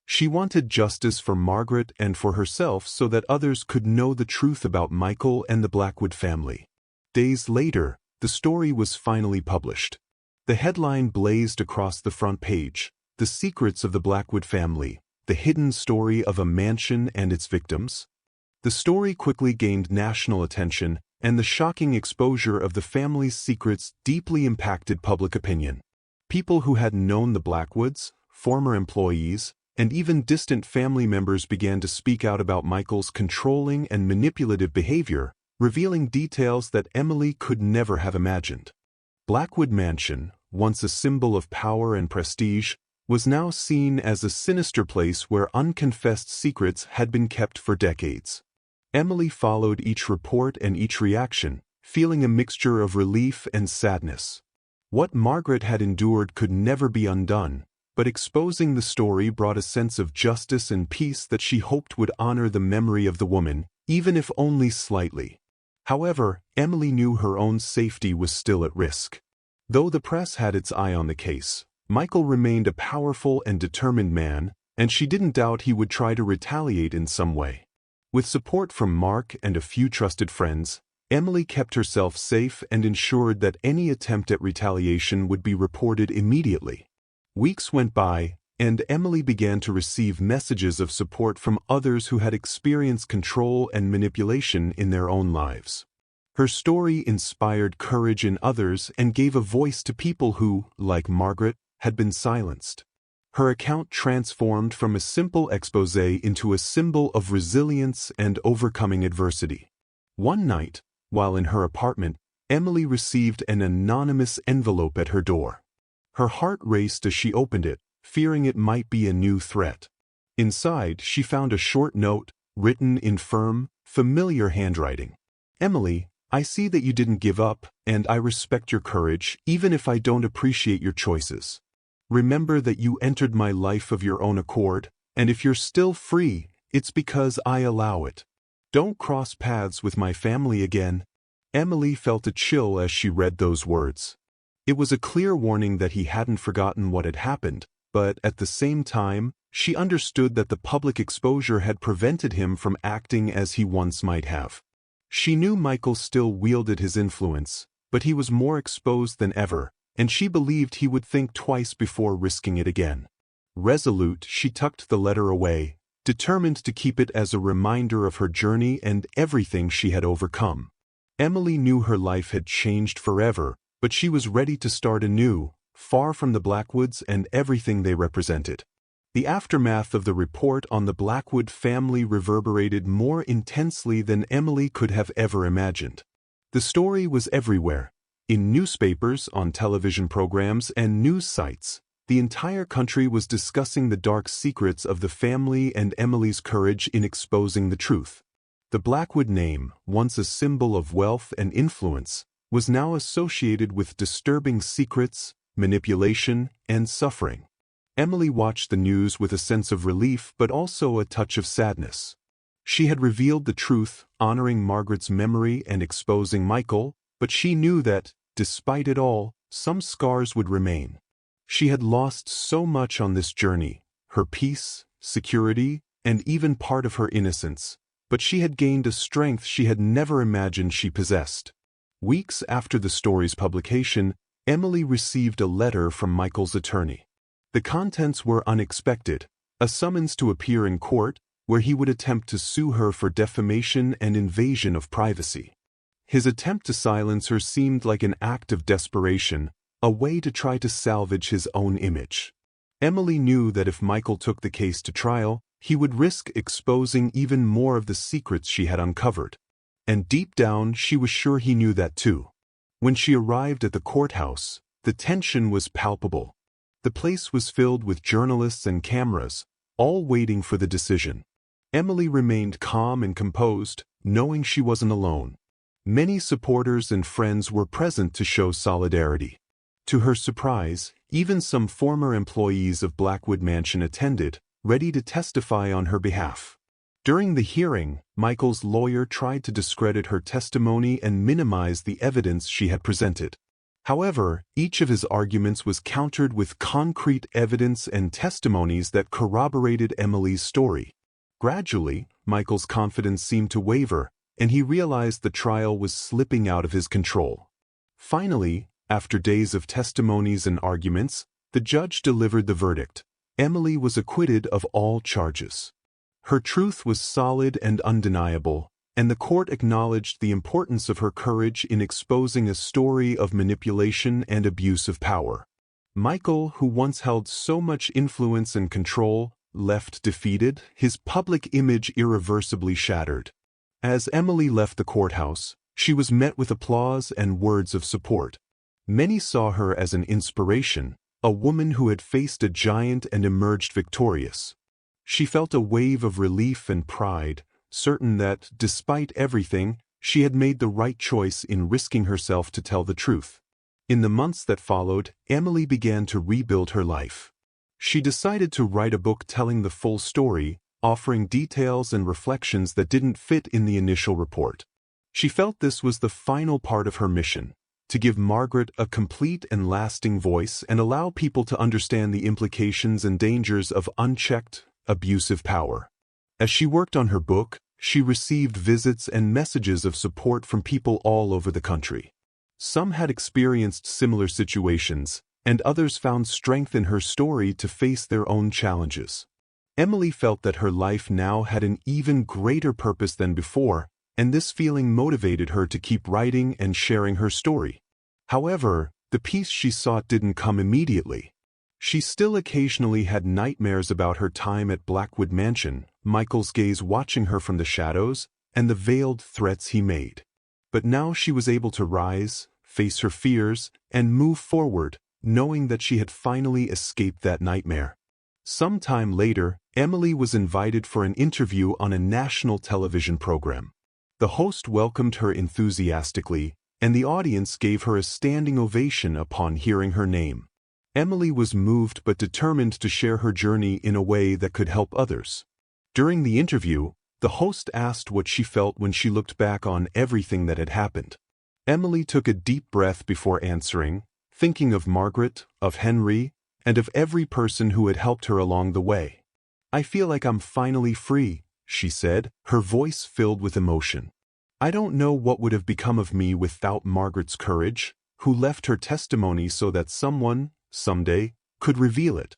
She wanted justice for Margaret and for herself so that others could know the truth about Michael and the Blackwood family. Days later, the story was finally published. The headline blazed across the front page: "The Secrets of the Blackwood Family, the Hidden Story of a Mansion and Its Victims." The story quickly gained national attention, and the shocking exposure of the family's secrets deeply impacted public opinion. People who had known the Blackwoods, former employees, and even distant family members began to speak out about Michael's controlling and manipulative behavior, revealing details that Emily could never have imagined. Blackwood Mansion, once a symbol of power and prestige, was now seen as a sinister place where unconfessed secrets had been kept for decades. Emily followed each report and each reaction, feeling a mixture of relief and sadness. What Margaret had endured could never be undone, but exposing the story brought a sense of justice and peace that she hoped would honor the memory of the woman, even if only slightly. However, Emily knew her own safety was still at risk. Though the press had its eye on the case, Michael remained a powerful and determined man, and she didn't doubt he would try to retaliate in some way. With support from Mark and a few trusted friends, Emily kept herself safe and ensured that any attempt at retaliation would be reported immediately. Weeks went by, and Emily began to receive messages of support from others who had experienced control and manipulation in their own lives. Her story inspired courage in others and gave a voice to people who, like Margaret, had been silenced. Her account transformed from a simple exposé into a symbol of resilience and overcoming adversity. One night, while in her apartment, Emily received an anonymous envelope at her door. Her heart raced as she opened it, fearing it might be a new threat. Inside, she found a short note, written in firm, familiar handwriting. "Emily, I see that you didn't give up, and I respect your courage, even if I don't appreciate your choices. Remember that you entered my life of your own accord, and if you're still free, it's because I allow it. Don't cross paths with my family again." Emily felt a chill as she read those words. It was a clear warning that he hadn't forgotten what had happened, but at the same time, she understood that the public exposure had prevented him from acting as he once might have. She knew Michael still wielded his influence, but he was more exposed than ever, and she believed he would think twice before risking it again. Resolute, she tucked the letter away, determined to keep it as a reminder of her journey and everything she had overcome. Emily knew her life had changed forever, but she was ready to start anew, far from the Blackwoods and everything they represented. The aftermath of the report on the Blackwood family reverberated more intensely than Emily could have ever imagined. The story was everywhere, in newspapers, on television programs, and news sites. The entire country was discussing the dark secrets of the family and Emily's courage in exposing the truth. The Blackwood name, once a symbol of wealth and influence, was now associated with disturbing secrets, manipulation, and suffering. Emily watched the news with a sense of relief but also a touch of sadness. She had revealed the truth, honoring Margaret's memory and exposing Michael, but she knew that, despite it all, some scars would remain. She had lost so much on this journey, her peace, security, and even part of her innocence, but she had gained a strength she had never imagined she possessed. Weeks after the story's publication, Emily received a letter from Michael's attorney. The contents were unexpected, a summons to appear in court, where he would attempt to sue her for defamation and invasion of privacy. His attempt to silence her seemed like an act of desperation, a way to try to salvage his own image. Emily knew that if Michael took the case to trial, he would risk exposing even more of the secrets she had uncovered. And deep down, she was sure he knew that too. When she arrived at the courthouse, the tension was palpable. The place was filled with journalists and cameras, all waiting for the decision. Emily remained calm and composed, knowing she wasn't alone. Many supporters and friends were present to show solidarity. To her surprise, even some former employees of Blackwood Mansion attended, ready to testify on her behalf. During the hearing, Michael's lawyer tried to discredit her testimony and minimize the evidence she had presented. However, each of his arguments was countered with concrete evidence and testimonies that corroborated Emily's story. Gradually, Michael's confidence seemed to waver, and he realized the trial was slipping out of his control. Finally, after days of testimonies and arguments, the judge delivered the verdict. Emily was acquitted of all charges. Her truth was solid and undeniable, and the court acknowledged the importance of her courage in exposing a story of manipulation and abuse of power. Michael, who once held so much influence and control, left defeated, his public image irreversibly shattered. As Emily left the courthouse, she was met with applause and words of support. Many saw her as an inspiration, a woman who had faced a giant and emerged victorious. She felt a wave of relief and pride, certain that, despite everything, she had made the right choice in risking herself to tell the truth. In the months that followed, Emily began to rebuild her life. She decided to write a book telling the full story, offering details and reflections that didn't fit in the initial report. She felt this was the final part of her mission, to give Margaret a complete and lasting voice and allow people to understand the implications and dangers of unchecked, abusive power. As she worked on her book, she received visits and messages of support from people all over the country. Some had experienced similar situations, and others found strength in her story to face their own challenges. Emily felt that her life now had an even greater purpose than before, and this feeling motivated her to keep writing and sharing her story. However, the peace she sought didn't come immediately. She still occasionally had nightmares about her time at Blackwood Mansion, Michael's gaze watching her from the shadows, and the veiled threats he made. But now she was able to rise, face her fears, and move forward, knowing that she had finally escaped that nightmare. Some time later, Emily was invited for an interview on a national television program. The host welcomed her enthusiastically, and the audience gave her a standing ovation upon hearing her name. Emily was moved but determined to share her journey in a way that could help others. During the interview, the host asked what she felt when she looked back on everything that had happened. Emily took a deep breath before answering, thinking of Margaret, of Henry, and of every person who had helped her along the way. "I feel like I'm finally free," she said, her voice filled with emotion. "I don't know what would have become of me without Margaret's courage, who left her testimony so that someone, someday, could reveal it.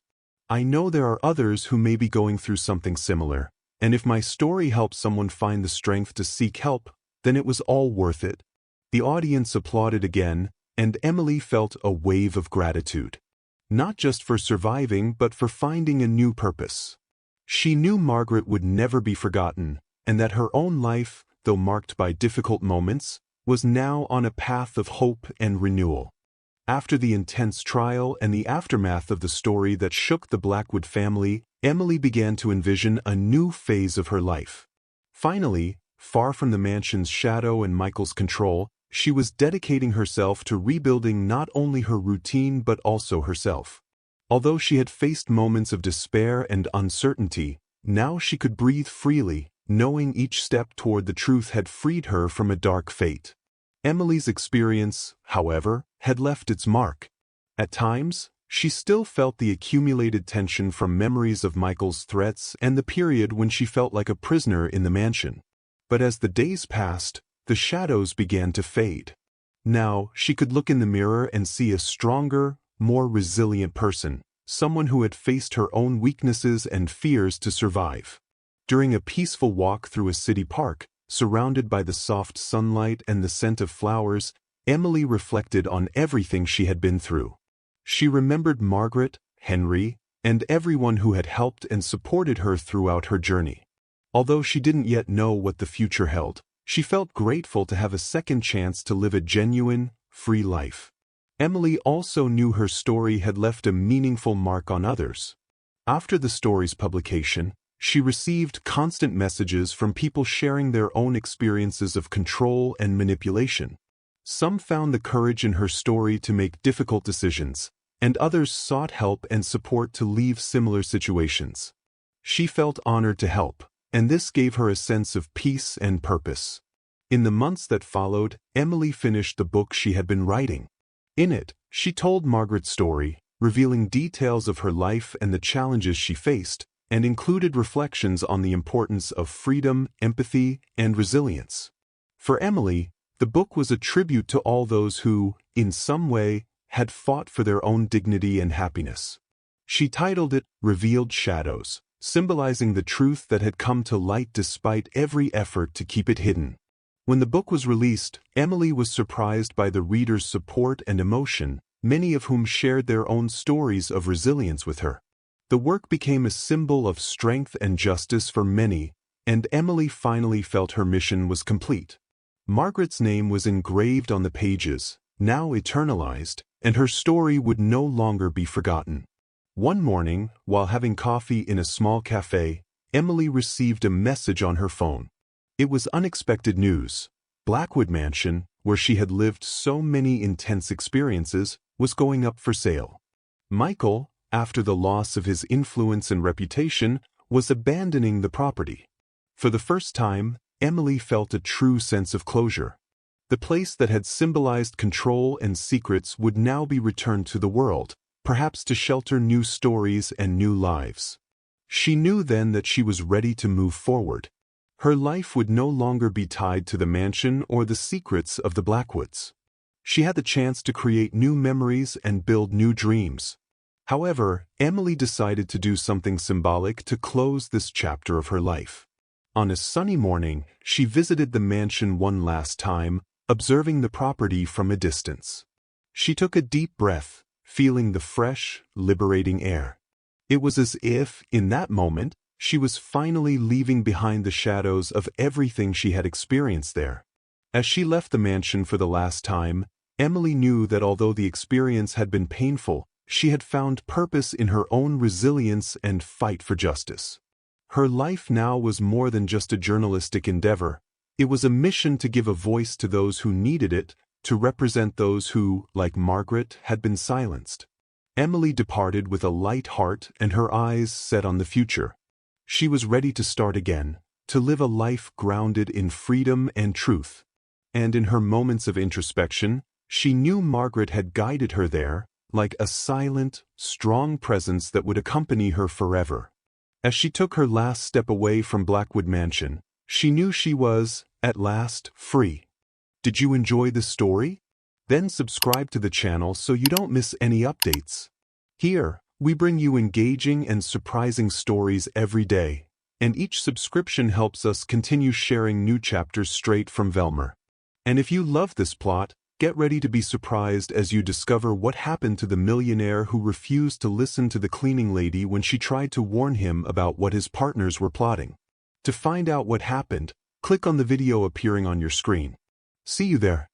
I know there are others who may be going through something similar, and if my story helps someone find the strength to seek help, then it was all worth it." The audience applauded again, and Emily felt a wave of gratitude. Not just for surviving, but for finding a new purpose. She knew Margaret would never be forgotten, and that her own life, though marked by difficult moments, was now on a path of hope and renewal. After the intense trial and the aftermath of the story that shook the Blackwood family, Emily began to envision a new phase of her life. Finally, far from the mansion's shadow and Michael's control, she was dedicating herself to rebuilding not only her routine but also herself. Although she had faced moments of despair and uncertainty, now she could breathe freely, knowing each step toward the truth had freed her from a dark fate. Emily's experience, however, had left its mark. At times, she still felt the accumulated tension from memories of Michael's threats and the period when she felt like a prisoner in the mansion. But as the days passed, the shadows began to fade. Now, she could look in the mirror and see a stronger, more resilient person, someone who had faced her own weaknesses and fears to survive. During a peaceful walk through a city park, surrounded by the soft sunlight and the scent of flowers, Emily reflected on everything she had been through. She remembered Margaret, Henry, and everyone who had helped and supported her throughout her journey. Although she didn't yet know what the future held, she felt grateful to have a second chance to live a genuine, free life. Emily also knew her story had left a meaningful mark on others. After the story's publication, she received constant messages from people sharing their own experiences of control and manipulation. Some found the courage in her story to make difficult decisions, and others sought help and support to leave similar situations. She felt honored to help, and this gave her a sense of peace and purpose. In the months that followed, Emily finished the book she had been writing. In it, she told Margaret's story, revealing details of her life and the challenges she faced, and included reflections on the importance of freedom, empathy, and resilience. For Emily, the book was a tribute to all those who, in some way, had fought for their own dignity and happiness. She titled it "Revealed Shadows," symbolizing the truth that had come to light despite every effort to keep it hidden. When the book was released, Emily was surprised by the readers' support and emotion, many of whom shared their own stories of resilience with her. The work became a symbol of strength and justice for many, and Emily finally felt her mission was complete. Margaret's name was engraved on the pages, now eternalized, and her story would no longer be forgotten. One morning, while having coffee in a small café, Emily received a message on her phone. It was unexpected news. Blackwood Mansion, where she had lived so many intense experiences, was going up for sale. Michael, after the loss of his influence and reputation, was abandoning the property. For the first time, Emily felt a true sense of closure. The place that had symbolized control and secrets would now be returned to the world, perhaps to shelter new stories and new lives. She knew then that she was ready to move forward. Her life would no longer be tied to the mansion or the secrets of the Blackwoods. She had the chance to create new memories and build new dreams. However, Emily decided to do something symbolic to close this chapter of her life. On a sunny morning, she visited the mansion one last time, observing the property from a distance. She took a deep breath, feeling the fresh, liberating air. It was as if, in that moment, she was finally leaving behind the shadows of everything she had experienced there. As she left the mansion for the last time, Emily knew that although the experience had been painful, she had found purpose in her own resilience and fight for justice. Her life now was more than just a journalistic endeavor. It was a mission to give a voice to those who needed it, to represent those who, like Margaret, had been silenced. Emily departed with a light heart and her eyes set on the future. She was ready to start again, to live a life grounded in freedom and truth. And in her moments of introspection, she knew Margaret had guided her there, like a silent, strong presence that would accompany her forever. As she took her last step away from Blackwood Mansion, she knew she was, at last, free. Did you enjoy this story? Then subscribe to the channel so you don't miss any updates. Here, we bring you engaging and surprising stories every day, and each subscription helps us continue sharing new chapters straight from Velmer. And if you love this plot, get ready to be surprised as you discover what happened to the millionaire who refused to listen to the cleaning lady when she tried to warn him about what his partners were plotting. To find out what happened, click on the video appearing on your screen. See you there.